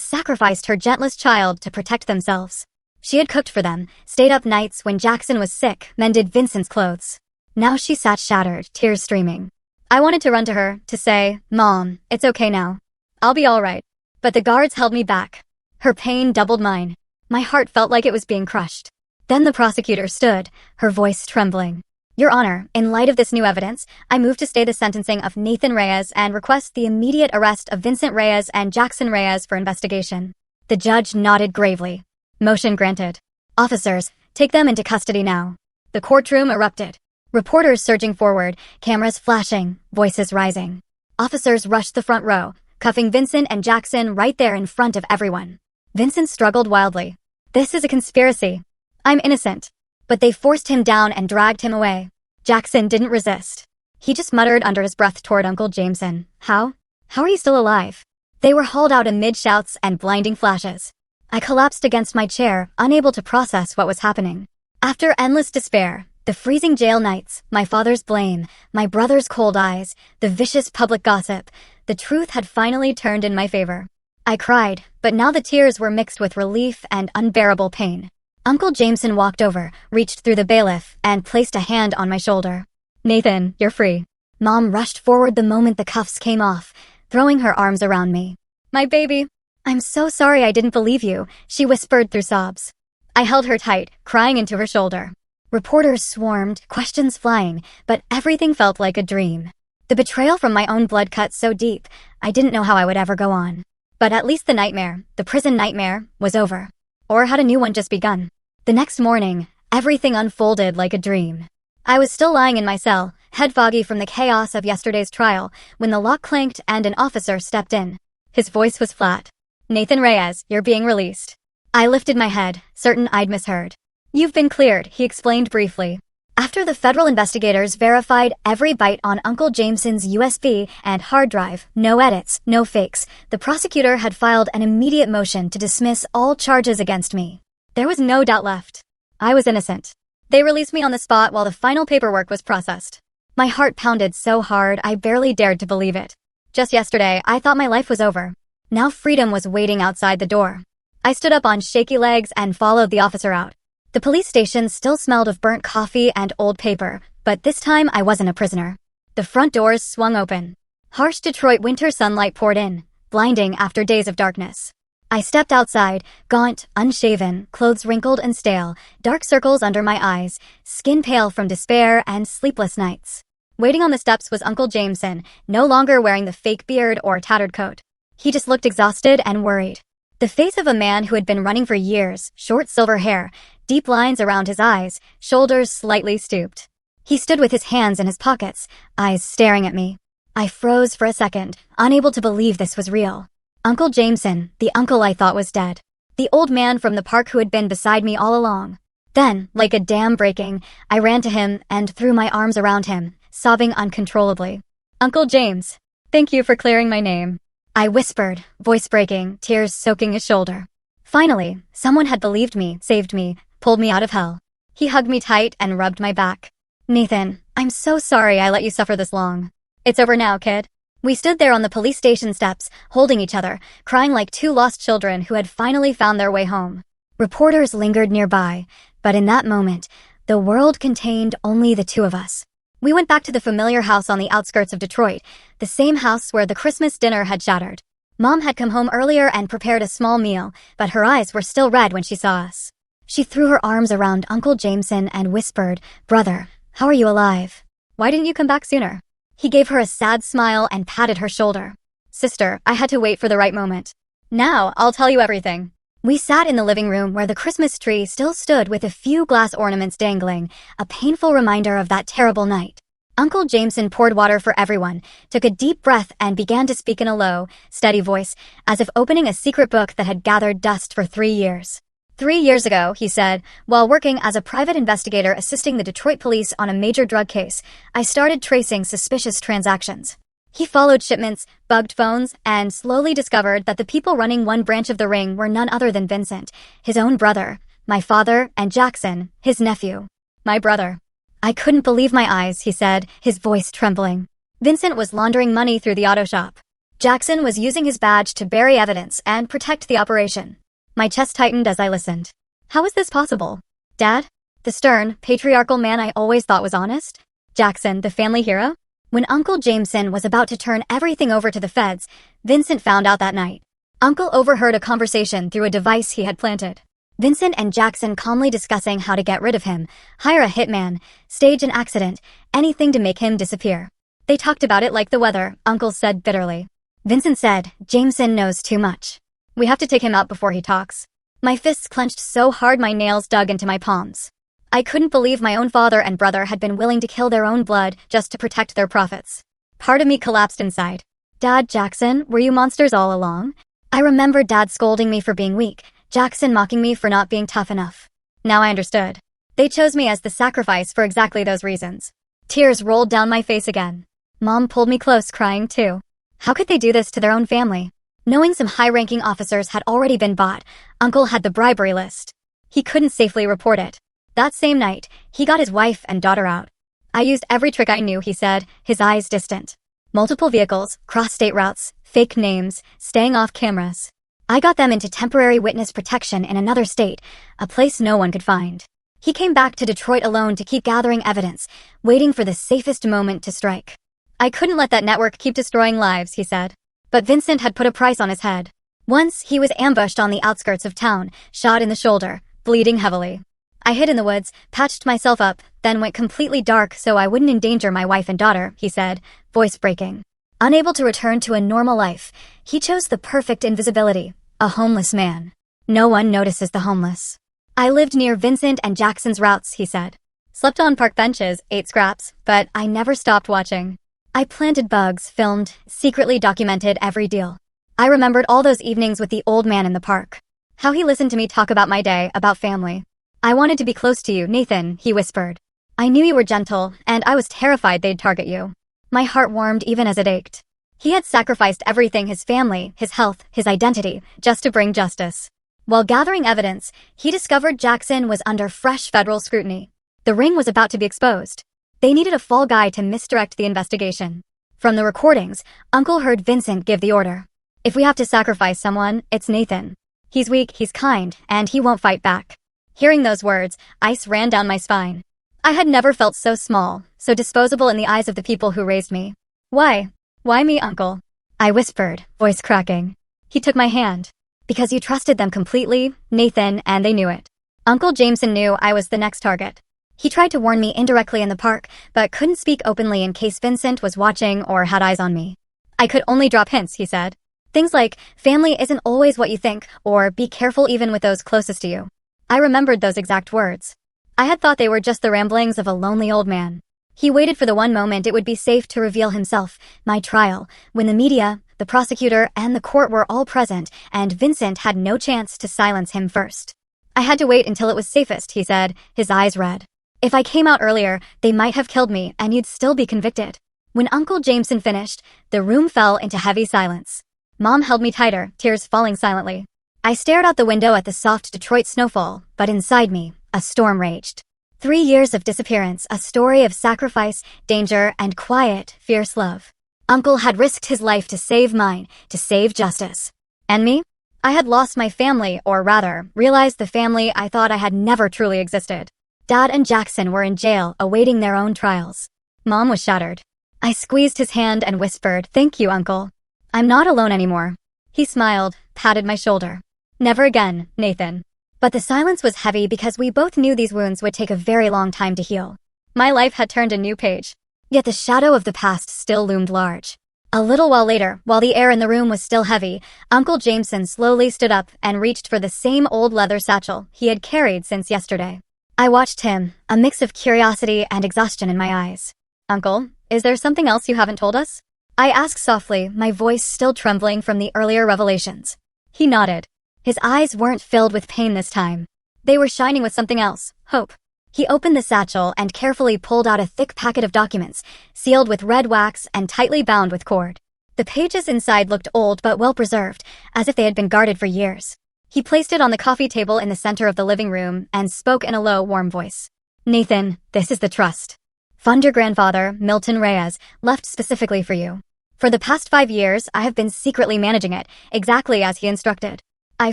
sacrificed her gentlest child to protect themselves. She had cooked for them, stayed up nights when Jackson was sick, mended Vincent's clothes. Now she sat shattered, tears streaming. I wanted to run to her, to say, "Mom, it's okay now. I'll be all right." But the guards held me back. Her pain doubled mine. My heart felt like it was being crushed. Then the prosecutor stood, her voice trembling. "Your Honor, in light of this new evidence, I move to stay the sentencing of Nathan Reyes and request the immediate arrest of Vincent Reyes and Jackson Reyes for investigation." The judge nodded gravely. Motion granted. "Officers, take them into custody now." The courtroom erupted. Reporters surging forward, cameras flashing, voices rising. Officers rushed the front row, cuffing Vincent and Jackson right there in front of everyone. Vincent struggled wildly. "This is a conspiracy. I'm innocent." But they forced him down and dragged him away. Jackson didn't resist. He just muttered under his breath toward Uncle Jameson, How are you still alive?" They were hauled out amid shouts and blinding flashes. I collapsed against my chair, unable to process what was happening. After endless despair, the freezing jail nights, my father's blame, my brother's cold eyes, the vicious public gossip, the truth had finally turned in my favor. I cried, but now the tears were mixed with relief and unbearable pain. Uncle Jameson walked over, reached through the bailiff, and placed a hand on my shoulder. "Nathan, you're free." Mom rushed forward the moment the cuffs came off, throwing her arms around me. "My baby. I'm so sorry I didn't believe you," she whispered through sobs. I held her tight, crying into her shoulder. Reporters swarmed, questions flying, but everything felt like a dream. The betrayal from my own blood cut so deep, I didn't know how I would ever go on. But at least the nightmare, the prison nightmare, was over. Or had a new one just begun? The next morning, everything unfolded like a dream. I was still lying in my cell, head foggy from the chaos of yesterday's trial, when the lock clanked and an officer stepped in. His voice was flat. "Nathan Reyes, you're being released." I lifted my head, certain I'd misheard. "You've been cleared," he explained briefly. After the federal investigators verified every byte on Uncle Jameson's USB and hard drive, no edits, no fakes, the prosecutor had filed an immediate motion to dismiss all charges against me. There was no doubt left. I was innocent. They released me on the spot while the final paperwork was processed. My heart pounded so hard I barely dared to believe it. Just yesterday, I thought my life was over. Now freedom was waiting outside the door. I stood up on shaky legs and followed the officer out. The police station still smelled of burnt coffee and old paper, but this time I wasn't a prisoner. The front doors swung open. Harsh Detroit winter sunlight poured in, blinding after days of darkness. I stepped outside, gaunt, unshaven, clothes wrinkled and stale, dark circles under my eyes, skin pale from despair and sleepless nights. Waiting on the steps was Uncle Jameson, no longer wearing the fake beard or tattered coat. He just looked exhausted and worried. The face of a man who had been running for years, short silver hair, deep lines around his eyes, shoulders slightly stooped. He stood with his hands in his pockets, eyes staring at me. I froze for a second, unable to believe this was real. Uncle Jameson, the uncle I thought was dead. The old man from the park who had been beside me all along. Then, like a dam breaking, I ran to him and threw my arms around him, sobbing uncontrollably. "Uncle James, thank you for clearing my name." I whispered, voice breaking, tears soaking his shoulder. Finally, someone had believed me, saved me, pulled me out of hell. He hugged me tight and rubbed my back. "Nathan, I'm so sorry I let you suffer this long. It's over now, kid." We stood there on the police station steps, holding each other, crying like two lost children who had finally found their way home. Reporters lingered nearby, but in that moment, the world contained only the two of us. We went back to the familiar house on the outskirts of Detroit, the same house where the Christmas dinner had shattered. Mom had come home earlier and prepared a small meal, but her eyes were still red when she saw us. She threw her arms around Uncle Jameson and whispered, "Brother, how are you alive? Why didn't you come back sooner?" He gave her a sad smile and patted her shoulder. "Sister, I had to wait for the right moment. Now, I'll tell you everything." We sat in the living room where the Christmas tree still stood with a few glass ornaments dangling, a painful reminder of that terrible night. Uncle Jameson poured water for everyone, took a deep breath and began to speak in a low, steady voice, as if opening a secret book that had gathered dust for 3 years. 3 years ago, he said, while working as a private investigator assisting the Detroit police on a major drug case, I started tracing suspicious transactions. He followed shipments, bugged phones, and slowly discovered that the people running one branch of the ring were none other than Vincent, his own brother, my father, and Jackson, his nephew. My brother. I couldn't believe my eyes, he said, his voice trembling. Vincent was laundering money through the auto shop. Jackson was using his badge to bury evidence and protect the operation. My chest tightened as I listened. How was this possible? Dad? The stern, patriarchal man I always thought was honest? Jackson, the family hero? When Uncle Jameson was about to turn everything over to the feds, Vincent found out that night. Uncle overheard a conversation through a device he had planted. Vincent and Jackson calmly discussing how to get rid of him, hire a hitman, stage an accident, anything to make him disappear. They talked about it like the weather, Uncle said bitterly. Vincent said, Jameson knows too much. We have to take him out before he talks. My fists clenched so hard my nails dug into my palms. I couldn't believe my own father and brother had been willing to kill their own blood just to protect their profits. Part of me collapsed inside. Dad, Jackson, were you monsters all along? I remembered Dad scolding me for being weak, Jackson mocking me for not being tough enough. Now I understood. They chose me as the sacrifice for exactly those reasons. Tears rolled down my face again. Mom pulled me close, crying too. How could they do this to their own family? Knowing some high-ranking officers had already been bought, Uncle had the bribery list. He couldn't safely report it. That same night, he got his wife and daughter out. I used every trick I knew, he said, his eyes distant. Multiple vehicles, cross-state routes, fake names, staying off cameras. I got them into temporary witness protection in another state, a place no one could find. He came back to Detroit alone to keep gathering evidence, waiting for the safest moment to strike. I couldn't let that network keep destroying lives, he said. But Vincent had put a price on his head. Once, he was ambushed on the outskirts of town, shot in the shoulder, bleeding heavily. I hid in the woods, patched myself up, then went completely dark so I wouldn't endanger my wife and daughter, he said, voice breaking. Unable to return to a normal life, he chose the perfect invisibility, a homeless man. No one notices the homeless. I lived near Vincent and Jackson's routes, he said. Slept on park benches, ate scraps, but I never stopped watching. I planted bugs, filmed, secretly documented every deal. I remembered all those evenings with the old man in the park. How he listened to me talk about my day, about family. I wanted to be close to you, Nathan, he whispered. I knew you were gentle, and I was terrified they'd target you. My heart warmed even as it ached. He had sacrificed everything, his family, his health, his identity, just to bring justice. While gathering evidence, he discovered Jackson was under fresh federal scrutiny. The ring was about to be exposed. They needed a fall guy to misdirect the investigation. From the recordings, Uncle heard Vincent give the order. If we have to sacrifice someone, it's Nathan. He's weak, he's kind, and he won't fight back. Hearing those words, ice ran down my spine. I had never felt so small, so disposable in the eyes of the people who raised me. Why? Why me, Uncle? I whispered, voice cracking. He took my hand. Because you trusted them completely, Nathan, and they knew it. Uncle Jameson knew I was the next target. He tried to warn me indirectly in the park, but couldn't speak openly in case Vincent was watching or had eyes on me. I could only drop hints, he said. Things like, family isn't always what you think, or be careful even with those closest to you. I remembered those exact words. I had thought they were just the ramblings of a lonely old man. He waited for the one moment it would be safe to reveal himself, my trial, when the media, the prosecutor, and the court were all present, and Vincent had no chance to silence him first. I had to wait until it was safest, he said, his eyes red. If I came out earlier, they might have killed me, and you'd still be convicted. When Uncle Jameson finished, the room fell into heavy silence. Mom held me tighter, tears falling silently. I stared out the window at the soft Detroit snowfall, but inside me, a storm raged. 3 years of disappearance, a story of sacrifice, danger, and quiet, fierce love. Uncle had risked his life to save mine, to save justice. And me? I had lost my family, or rather, realized the family I thought I had never truly existed. Dad and Jackson were in jail, awaiting their own trials. Mom was shattered. I squeezed his hand and whispered, "Thank you, Uncle. I'm not alone anymore." He smiled, patted my shoulder. "Never again, Nathan." But the silence was heavy because we both knew these wounds would take a very long time to heal. My life had turned a new page. Yet the shadow of the past still loomed large. A little while later, while the air in the room was still heavy, Uncle Jameson slowly stood up and reached for the same old leather satchel he had carried since yesterday. I watched him, a mix of curiosity and exhaustion in my eyes. "Uncle, is there something else you haven't told us?" I asked softly, my voice still trembling from the earlier revelations. He nodded. His eyes weren't filled with pain this time. They were shining with something else, hope. He opened the satchel and carefully pulled out a thick packet of documents, sealed with red wax and tightly bound with cord. The pages inside looked old but well preserved, as if they had been guarded for years. He placed it on the coffee table in the center of the living room and spoke in a low, warm voice. "Nathan, this is the trust. Fund your grandfather, Milton Reyes, left specifically for you. For the past 5 years, I have been secretly managing it, exactly as he instructed." I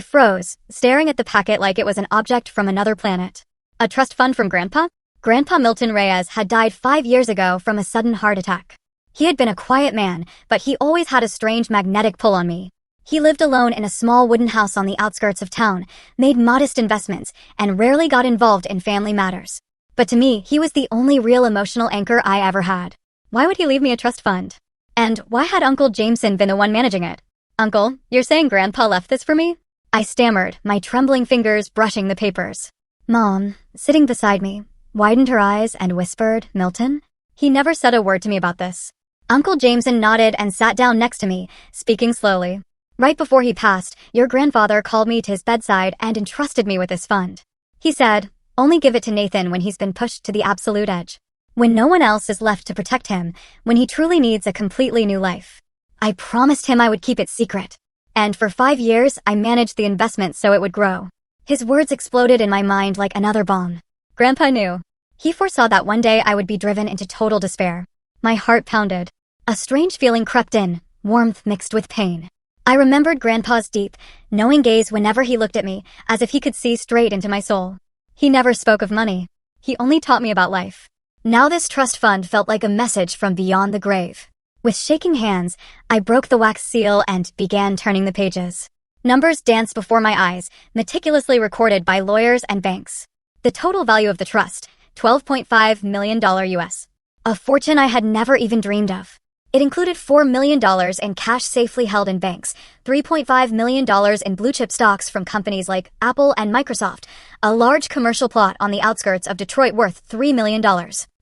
froze, staring at the packet like it was an object from another planet. "A trust fund from Grandpa? Grandpa Milton Reyes had died 5 years ago from a sudden heart attack. He had been a quiet man, but he always had a strange magnetic pull on me. He lived alone in a small wooden house on the outskirts of town, made modest investments, and rarely got involved in family matters. But to me, he was the only real emotional anchor I ever had. Why would he leave me a trust fund? And why had Uncle Jameson been the one managing it? Uncle, you're saying Grandpa left this for me? I stammered, my trembling fingers brushing the papers. Mom, sitting beside me, widened her eyes and whispered, Milton? He never said a word to me about this. Uncle Jameson nodded and sat down next to me, speaking slowly. Right before he passed, your grandfather called me to his bedside and entrusted me with this fund. He said, only give it to Nathan when he's been pushed to the absolute edge. When no one else is left to protect him, when he truly needs a completely new life. I promised him I would keep it secret. And for 5 years, I managed the investment so it would grow. His words exploded in my mind like another bomb. Grandpa knew. He foresaw that one day I would be driven into total despair. My heart pounded. A strange feeling crept in, warmth mixed with pain. I remembered Grandpa's deep, knowing gaze whenever he looked at me, as if he could see straight into my soul. He never spoke of money. He only taught me about life. Now this trust fund felt like a message from beyond the grave. With shaking hands, I broke the wax seal and began turning the pages. Numbers danced before my eyes, meticulously recorded by lawyers and banks. The total value of the trust, $12.5 million US. A fortune I had never even dreamed of. It included $4 million in cash safely held in banks, $3.5 million in blue-chip stocks from companies like Apple and Microsoft, a large commercial plot on the outskirts of Detroit worth $3 million,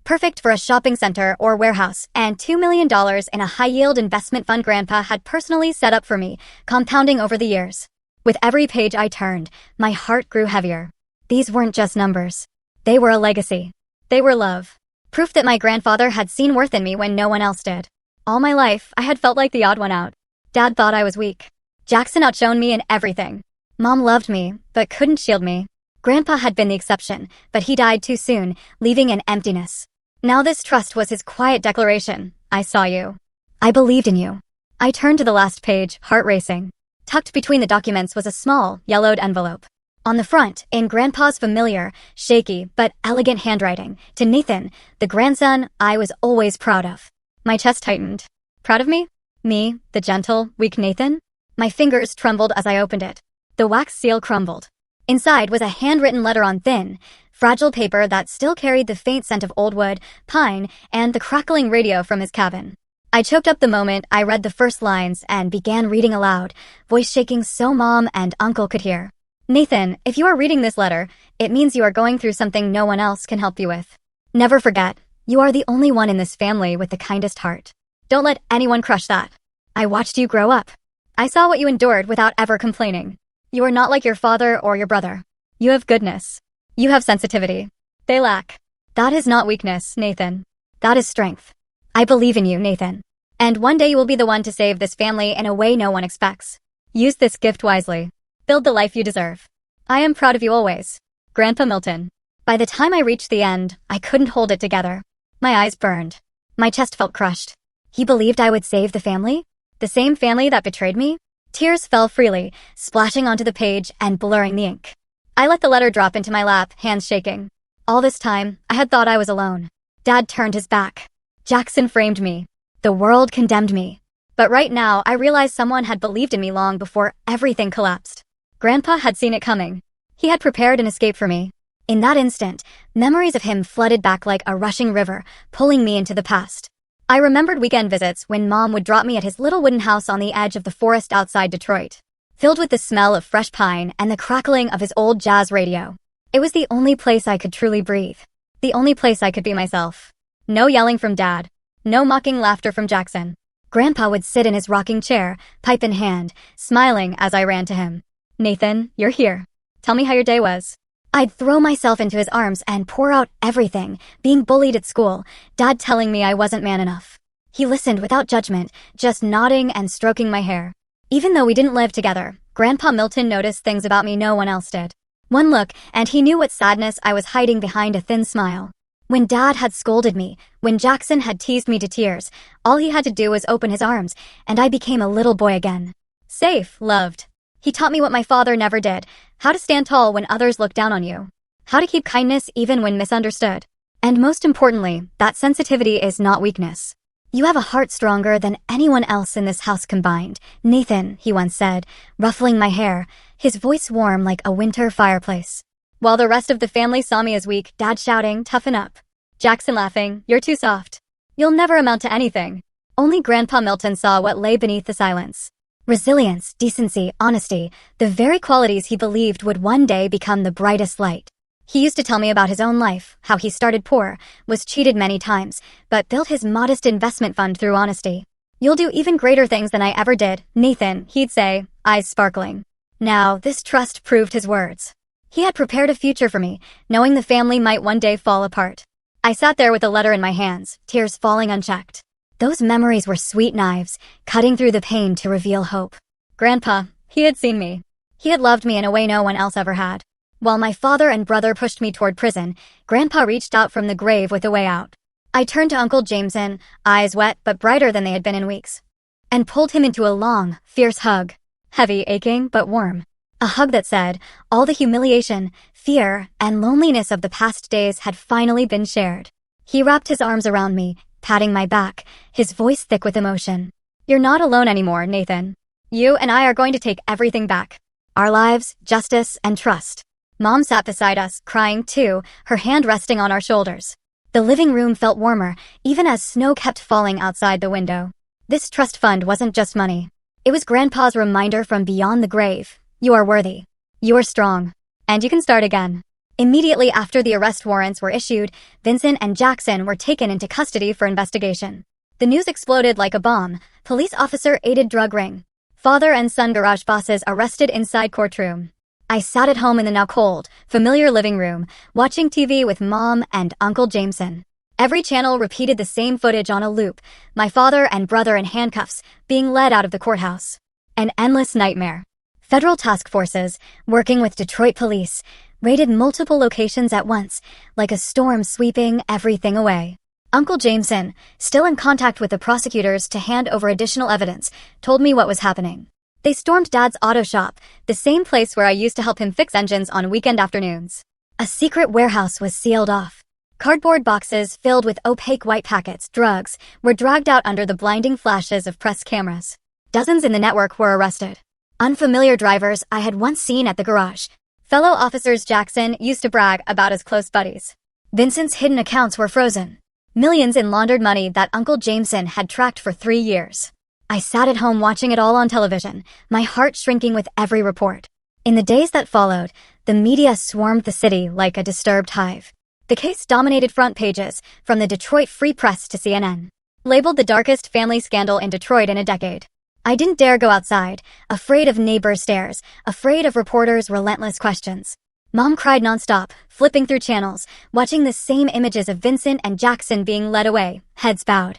perfect for a shopping center or warehouse, and $2 million in a high-yield investment fund Grandpa had personally set up for me, compounding over the years. With every page I turned, my heart grew heavier. These weren't just numbers. They were a legacy. They were love. Proof that my grandfather had seen worth in me when no one else did. All my life, I had felt like the odd one out. Dad thought I was weak. Jackson outshone me in everything. Mom loved me, but couldn't shield me. Grandpa had been the exception, but he died too soon, leaving an emptiness. Now this trust was his quiet declaration. I saw you. I believed in you. I turned to the last page, heart racing. Tucked between the documents was a small, yellowed envelope. On the front, in Grandpa's familiar, shaky, but elegant handwriting, to Nathan, the grandson I was always proud of. My chest tightened. Proud of me? Me, the gentle, weak Nathan? My fingers trembled as I opened it. The wax seal crumbled. Inside was a handwritten letter on thin, fragile paper that still carried the faint scent of old wood, pine, and the crackling radio from his cabin. I choked up the moment I read the first lines and began reading aloud, voice shaking so Mom and Uncle could hear. Nathan, if you are reading this letter, it means you are going through something no one else can help you with. Never forget, you are the only one in this family with the kindest heart. Don't let anyone crush that. I watched you grow up. I saw what you endured without ever complaining. You are not like your father or your brother. You have goodness. You have sensitivity. They lack. That is not weakness, Nathan. That is strength. I believe in you, Nathan. And one day you will be the one to save this family in a way no one expects. Use this gift wisely. Build the life you deserve. I am proud of you always. Grandpa Milton. By the time I reached the end, I couldn't hold it together. My eyes burned. My chest felt crushed. He believed I would save the family? The same family that betrayed me? Tears fell freely, splashing onto the page and blurring the ink. I let the letter drop into my lap, hands shaking. All this time, I had thought I was alone. Dad turned his back. Jackson framed me. The world condemned me. But right now, I realized someone had believed in me long before everything collapsed. Grandpa had seen it coming. He had prepared an escape for me. In that instant, memories of him flooded back like a rushing river, pulling me into the past. I remembered weekend visits when Mom would drop me at his little wooden house on the edge of the forest outside Detroit, filled with the smell of fresh pine and the crackling of his old jazz radio. It was the only place I could truly breathe. The only place I could be myself. No yelling from Dad. No mocking laughter from Jackson. Grandpa would sit in his rocking chair, pipe in hand, smiling as I ran to him. Nathan, you're here. Tell me how your day was. I'd throw myself into his arms and pour out everything, being bullied at school, Dad telling me I wasn't man enough. He listened without judgment, just nodding and stroking my hair. Even though we didn't live together, Grandpa Milton noticed things about me no one else did. One look, and he knew what sadness I was hiding behind a thin smile. When Dad had scolded me, when Jackson had teased me to tears, all he had to do was open his arms, and I became a little boy again. Safe, loved. He taught me what my father never did, how to stand tall when others look down on you. How to keep kindness even when misunderstood. And most importantly, that sensitivity is not weakness. You have a heart stronger than anyone else in this house combined. Nathan, he once said, ruffling my hair, his voice warm like a winter fireplace. While the rest of the family saw me as weak, Dad shouting, "Toughen up." Jackson laughing, "You're too soft. You'll never amount to anything." Only Grandpa Milton saw what lay beneath the silence. Resilience, decency, honesty, the very qualities he believed would one day become the brightest light. He used to tell me about his own life, how he started poor, was cheated many times, but built his modest investment fund through honesty. "You'll do even greater things than I ever did, Nathan," he'd say, eyes sparkling. Now, this trust proved his words. He had prepared a future for me, knowing the family might one day fall apart. I sat there with a letter in my hands, tears falling unchecked. Those memories were sweet knives, cutting through the pain to reveal hope. Grandpa, he had seen me. He had loved me in a way no one else ever had. While my father and brother pushed me toward prison, Grandpa reached out from the grave with a way out. I turned to Uncle Jameson, eyes wet but brighter than they had been in weeks, and pulled him into a long, fierce hug. Heavy, aching, but warm. A hug that said, all the humiliation, fear, and loneliness of the past days had finally been shared. He wrapped his arms around me, patting my back, his voice thick with emotion. "You're not alone anymore, Nathan. You and I are going to take everything back. Our lives, justice, and trust." Mom sat beside us, crying too, her hand resting on our shoulders. The living room felt warmer, even as snow kept falling outside the window. This trust fund wasn't just money. It was Grandpa's reminder from beyond the grave. You are worthy. You are strong. And you can start again. Immediately after the arrest warrants were issued, Vincent and Jackson were taken into custody for investigation. The news exploded like a bomb. Police officer aided drug ring. Father and son garage bosses arrested inside courtroom. I sat at home in the now cold, familiar living room, watching TV with Mom and Uncle Jameson. Every channel repeated the same footage on a loop, my father and brother in handcuffs, being led out of the courthouse. An endless nightmare. Federal task forces, working with Detroit police, raided multiple locations at once, like a storm sweeping everything away. Uncle Jameson, still in contact with the prosecutors to hand over additional evidence, told me what was happening. They stormed Dad's auto shop, the same place where I used to help him fix engines on weekend afternoons. A secret warehouse was sealed off. Cardboard boxes filled with opaque white packets, drugs, were dragged out under the blinding flashes of press cameras. Dozens in the network were arrested. Unfamiliar drivers I had once seen at the garage. Fellow officers Jackson used to brag about as close buddies. Vincent's hidden accounts were frozen. Millions in laundered money that Uncle Jameson had tracked for 3 years. I sat at home watching it all on television, my heart shrinking with every report. In the days that followed, the media swarmed the city like a disturbed hive. The case dominated front pages, from the Detroit Free Press to CNN. Labeled the darkest family scandal in Detroit in a decade. I didn't dare go outside, afraid of neighbor stares, afraid of reporters' relentless questions. Mom cried nonstop, flipping through channels, watching the same images of Vincent and Jackson being led away, heads bowed.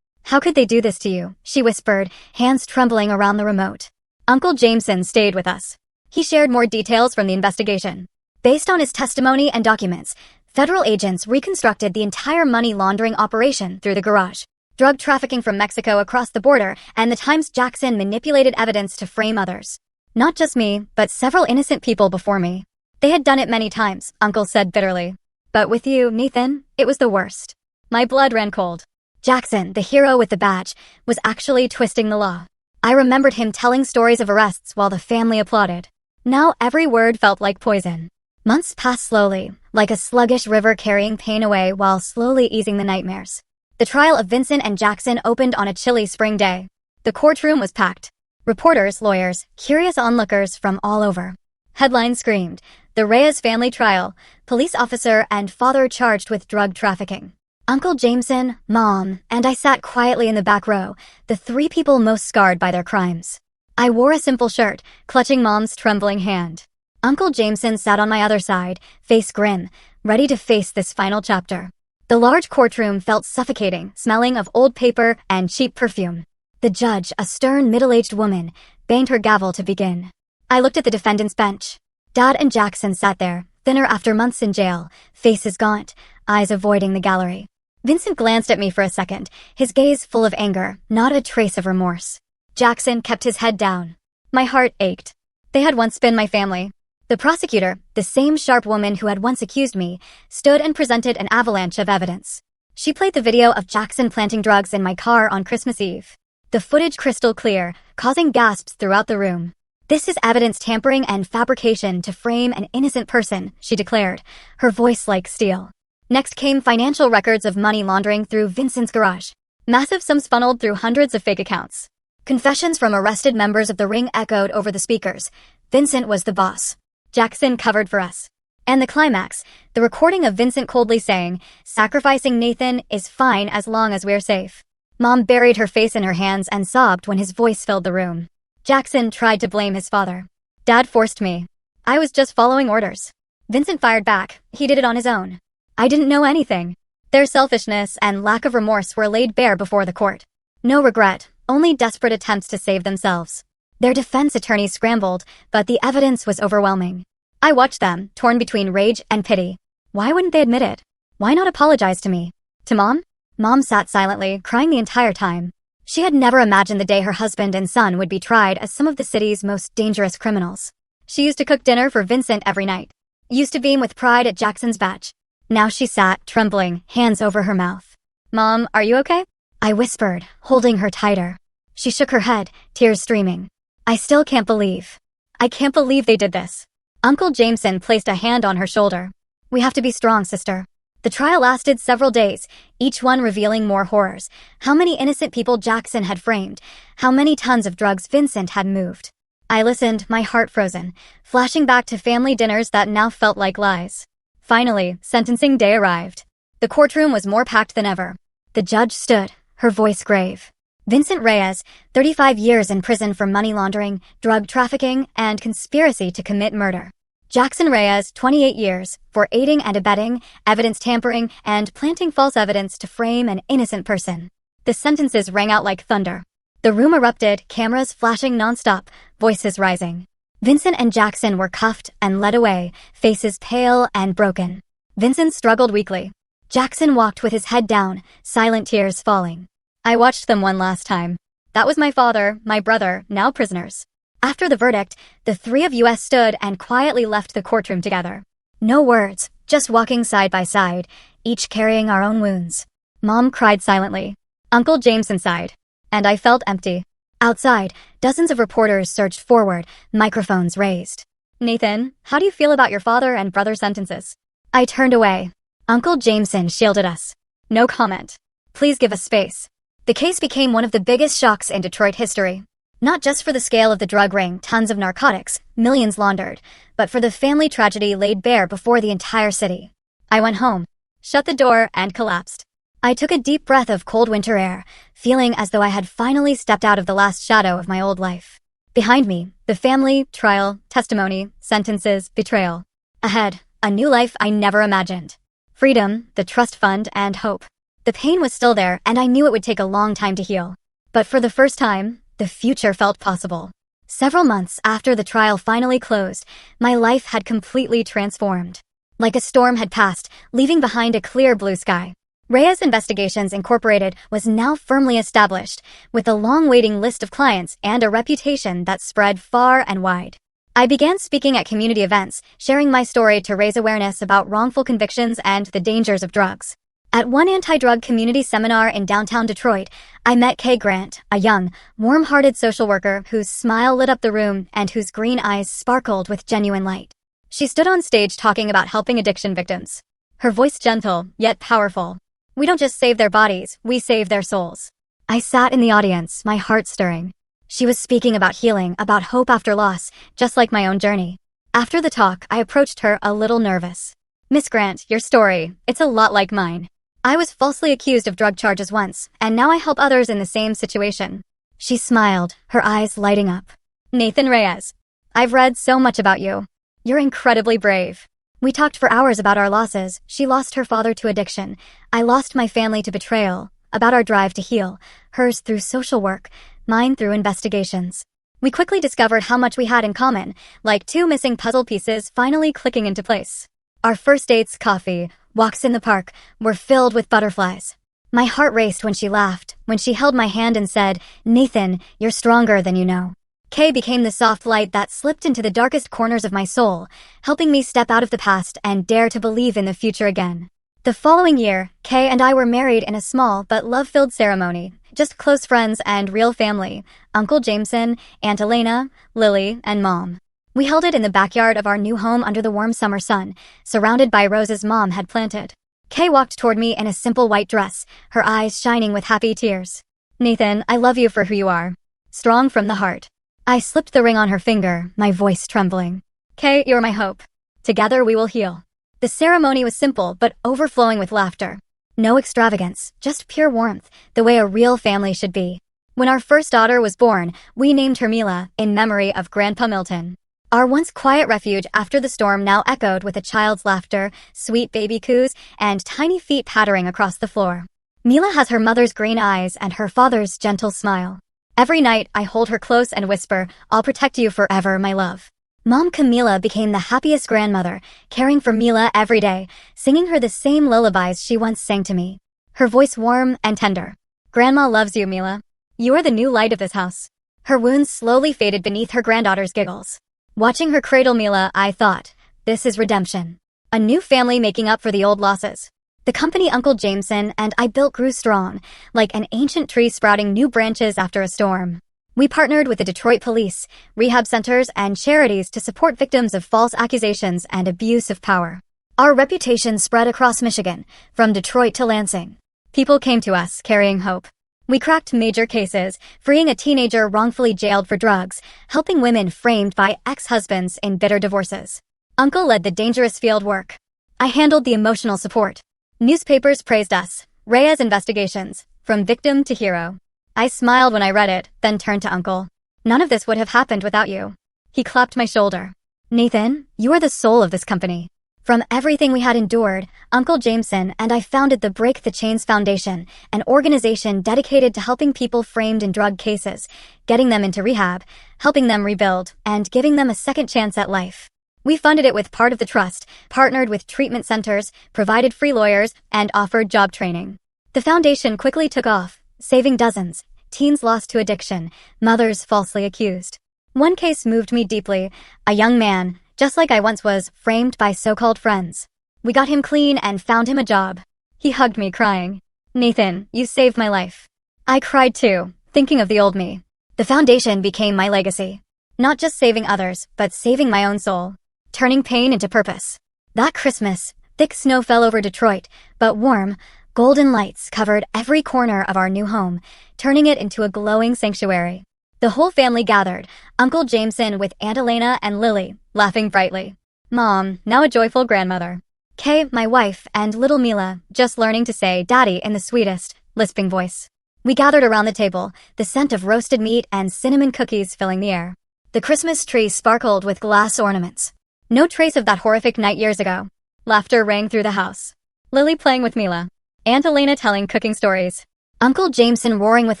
How could they do this to you?" she whispered, hands trembling around the remote. Uncle Jameson stayed with us. He shared more details from the investigation. Based on his testimony and documents, federal agents reconstructed the entire money laundering operation through the garage. Drug trafficking from Mexico across the border, and the times Jackson manipulated evidence to frame others. Not just me, but several innocent people before me. They had done it many times, Uncle said bitterly. But with you, Nathan, it was the worst. My blood ran cold. Jackson, the hero with the badge, was actually twisting the law. I remembered him telling stories of arrests while the family applauded. Now every word felt like poison. Months passed slowly, like a sluggish river carrying pain away while slowly easing the nightmares. The trial of Vincent and Jackson opened on a chilly spring day. The courtroom was packed. Reporters, lawyers, curious onlookers from all over. Headlines screamed, "The Reyes family trial, police officer and father charged with drug trafficking." Uncle Jameson, Mom, and I sat quietly in the back row, the 3 people most scarred by their crimes. I wore a simple shirt, clutching Mom's trembling hand. Uncle Jameson sat on my other side, face grim, ready to face this final chapter. The large courtroom felt suffocating, smelling of old paper and cheap perfume. The judge, a stern middle-aged woman, banged her gavel to begin. I looked at the defendant's bench. Dad and Jackson sat there, thinner after months in jail, faces gaunt, eyes avoiding the gallery. Vincent glanced at me for a second, his gaze full of anger, not a trace of remorse. Jackson kept his head down. My heart ached. They had once been my family. The prosecutor, the same sharp woman who had once accused me, stood and presented an avalanche of evidence. She played the video of Jackson planting drugs in my car on Christmas Eve. The footage crystal clear, causing gasps throughout the room. "This is evidence tampering and fabrication to frame an innocent person," she declared, her voice like steel. Next came financial records of money laundering through Vincent's garage. Massive sums funneled through hundreds of fake accounts. Confessions from arrested members of the ring echoed over the speakers. Vincent was the boss. Jackson covered for us. And the climax, the recording of Vincent coldly saying, "Sacrificing Nathan is fine as long as we're safe." Mom buried her face in her hands and sobbed when his voice filled the room. Jackson tried to blame his father. "Dad forced me. I was just following orders." Vincent fired back. He did it on his own. "I didn't know anything." Their selfishness and lack of remorse were laid bare before the court. No regret, only desperate attempts to save themselves. Their defense attorneys scrambled, but the evidence was overwhelming. I watched them, torn between rage and pity. Why wouldn't they admit it? Why not apologize to me? To Mom? Mom sat silently, crying the entire time. She had never imagined the day her husband and son would be tried as some of the city's most dangerous criminals. She used to cook dinner for Vincent every night. Used to beam with pride at Jackson's batch. Now she sat, trembling, hands over her mouth. "Mom, are you okay?" I whispered, holding her tighter. She shook her head, tears streaming. "I still can't believe. I can't believe they did this." Uncle Jameson placed a hand on her shoulder. "We have to be strong, sister." The trial lasted several days, each one revealing more horrors. How many innocent people Jackson had framed, how many tons of drugs Vincent had moved. I listened, my heart frozen, flashing back to family dinners that now felt like lies. Finally, sentencing day arrived. The courtroom was more packed than ever. The judge stood, her voice grave. Vincent Reyes, 35 years in prison for money laundering, drug trafficking, and conspiracy to commit murder. Jackson Reyes, 28 years, for aiding and abetting, evidence tampering, and planting false evidence to frame an innocent person. The sentences rang out like thunder. The room erupted, cameras flashing nonstop, voices rising. Vincent and Jackson were cuffed and led away, faces pale and broken. Vincent struggled weakly. Jackson walked with his head down, silent tears falling. I watched them one last time. That was my father, my brother, now prisoners. After the verdict, the three of us stood and quietly left the courtroom together. No words, just walking side by side, each carrying our own wounds. Mom cried silently. Uncle Jameson sighed. And I felt empty. Outside, dozens of reporters surged forward, microphones raised. "Nathan, how do you feel about your father and brother's sentences?" I turned away. Uncle Jameson shielded us. "No comment. Please give us space." The case became one of the biggest shocks in Detroit history. Not just for the scale of the drug ring, tons of narcotics, millions laundered, but for the family tragedy laid bare before the entire city. I went home, shut the door, and collapsed. I took a deep breath of cold winter air, feeling as though I had finally stepped out of the last shadow of my old life. Behind me, the family, trial, testimony, sentences, betrayal. Ahead, a new life I never imagined. Freedom, the trust fund, and hope. The pain was still there, and I knew it would take a long time to heal. But for the first time, the future felt possible. Several months after the trial finally closed, my life had completely transformed. Like a storm had passed, leaving behind a clear blue sky. Reyes Investigations Incorporated was now firmly established, with a long waiting list of clients and a reputation that spread far and wide. I began speaking at community events, sharing my story to raise awareness about wrongful convictions and the dangers of drugs. At one anti-drug community seminar in downtown Detroit, I met Kay Grant, a young, warm-hearted social worker whose smile lit up the room and whose green eyes sparkled with genuine light. She stood on stage talking about helping addiction victims. Her voice gentle, yet powerful. "We don't just save their bodies, we save their souls." I sat in the audience, my heart stirring. She was speaking about healing, about hope after loss, just like my own journey. After the talk, I approached her a little nervous. "Miss Grant, your story, it's a lot like mine. I was falsely accused of drug charges once, and now I help others in the same situation." She smiled, her eyes lighting up. "Nathan Reyes, I've read so much about you. You're incredibly brave." We talked for hours about our losses. She lost her father to addiction. I lost my family to betrayal, about our drive to heal, hers through social work, mine through investigations. We quickly discovered how much we had in common, like two missing puzzle pieces finally clicking into place. Our first dates, coffee, walks in the park, were filled with butterflies. My heart raced when she laughed, when she held my hand and said, "Nathan, you're stronger than you know." Kay became the soft light that slipped into the darkest corners of my soul, helping me step out of the past and dare to believe in the future again. The following year, Kay and I were married in a small but love-filled ceremony. Just close friends and real family, Uncle Jameson, Aunt Elena, Lily, and Mom. We held it in the backyard of our new home under the warm summer sun, surrounded by roses Mom had planted. Kay walked toward me in a simple white dress, her eyes shining with happy tears. "Nathan, I love you for who you are. Strong from the heart." I slipped the ring on her finger, my voice trembling. "Kay, you're my hope. Together we will heal." The ceremony was simple but overflowing with laughter. No extravagance, just pure warmth, the way a real family should be. When our first daughter was born, we named her Mila, in memory of Grandpa Milton. Our once quiet refuge after the storm now echoed with a child's laughter, sweet baby coos, and tiny feet pattering across the floor. Mila has her mother's green eyes and her father's gentle smile. Every night, I hold her close and whisper, "I'll protect you forever, my love." Mom Camila became the happiest grandmother, caring for Mila every day, singing her the same lullabies she once sang to me. Her voice warm and tender. "Grandma loves you, Mila. You are the new light of this house." Her wounds slowly faded beneath her granddaughter's giggles. Watching her cradle Mila, I thought, this is redemption. A new family making up for the old losses. The company Uncle Jameson and I built grew strong, like an ancient tree sprouting new branches after a storm. We partnered with the Detroit police, rehab centers, and charities to support victims of false accusations and abuse of power. Our reputation spread across Michigan, from Detroit to Lansing. People came to us, carrying hope. We cracked major cases, freeing a teenager wrongfully jailed for drugs, helping women framed by ex-husbands in bitter divorces. Uncle led the dangerous field work. I handled the emotional support. Newspapers praised us. Reyes investigations, from victim to hero. I smiled when I read it, then turned to Uncle. "None of this would have happened without you." He clapped my shoulder. "Nathan, you are the soul of this company." From everything we had endured, Uncle Jameson and I founded the Break the Chains Foundation, an organization dedicated to helping people framed in drug cases, getting them into rehab, helping them rebuild, and giving them a second chance at life. We funded it with part of the trust, partnered with treatment centers, provided free lawyers, and offered job training. The foundation quickly took off, saving dozens, teens lost to addiction, mothers falsely accused. One case moved me deeply, a young man, just like I once was, framed by so-called friends. We got him clean and found him a job. He hugged me, crying, "Nathan, you saved my life." I cried too, thinking of the old me. The foundation became my legacy. Not just saving others, but saving my own soul. Turning pain into purpose. That Christmas, thick snow fell over Detroit, but warm, golden lights covered every corner of our new home, turning it into a glowing sanctuary. The whole family gathered, Uncle Jameson with Aunt Elena and Lily, laughing brightly. Mom, now a joyful grandmother. Kay, my wife, and little Mila, just learning to say Daddy in the sweetest, lisping voice. We gathered around the table, the scent of roasted meat and cinnamon cookies filling the air. The Christmas tree sparkled with glass ornaments. No trace of that horrific night years ago. Laughter rang through the house. Lily playing with Mila. Aunt Elena telling cooking stories. Uncle Jameson roaring with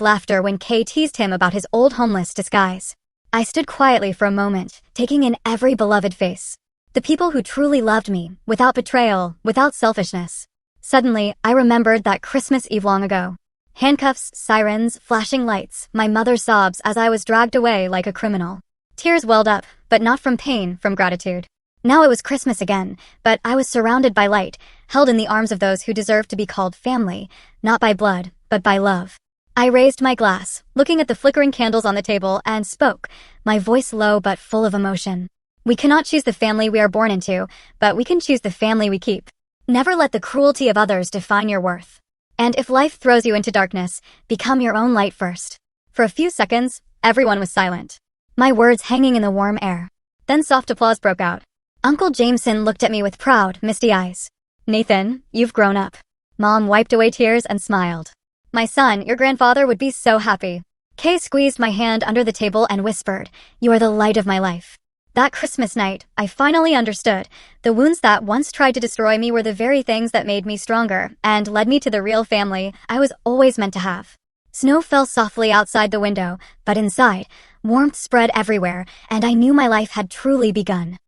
laughter when Kay teased him about his old homeless disguise. I stood quietly for a moment, taking in every beloved face. The people who truly loved me, without betrayal, without selfishness. Suddenly, I remembered that Christmas Eve long ago. Handcuffs, sirens, flashing lights, my mother's sobs as I was dragged away like a criminal. Tears welled up, but not from pain, from gratitude. Now it was Christmas again, but I was surrounded by light, held in the arms of those who deserved to be called family, not by blood, but by love. I raised my glass, looking at the flickering candles on the table, and spoke, my voice low but full of emotion. We cannot choose the family we are born into, but we can choose the family we keep. Never let the cruelty of others define your worth. And if life throws you into darkness, become your own light first. For a few seconds, everyone was silent. My words hanging in the warm air. Then soft applause broke out. Uncle Jameson looked at me with proud, misty eyes. Nathan, you've grown up. Mom wiped away tears and smiled. My son, your grandfather would be so happy. Kay squeezed my hand under the table and whispered, "You are the light of my life." That Christmas night, I finally understood. The wounds that once tried to destroy me were the very things that made me stronger and led me to the real family I was always meant to have. Snow fell softly outside the window, but inside, warmth spread everywhere, and I knew my life had truly begun.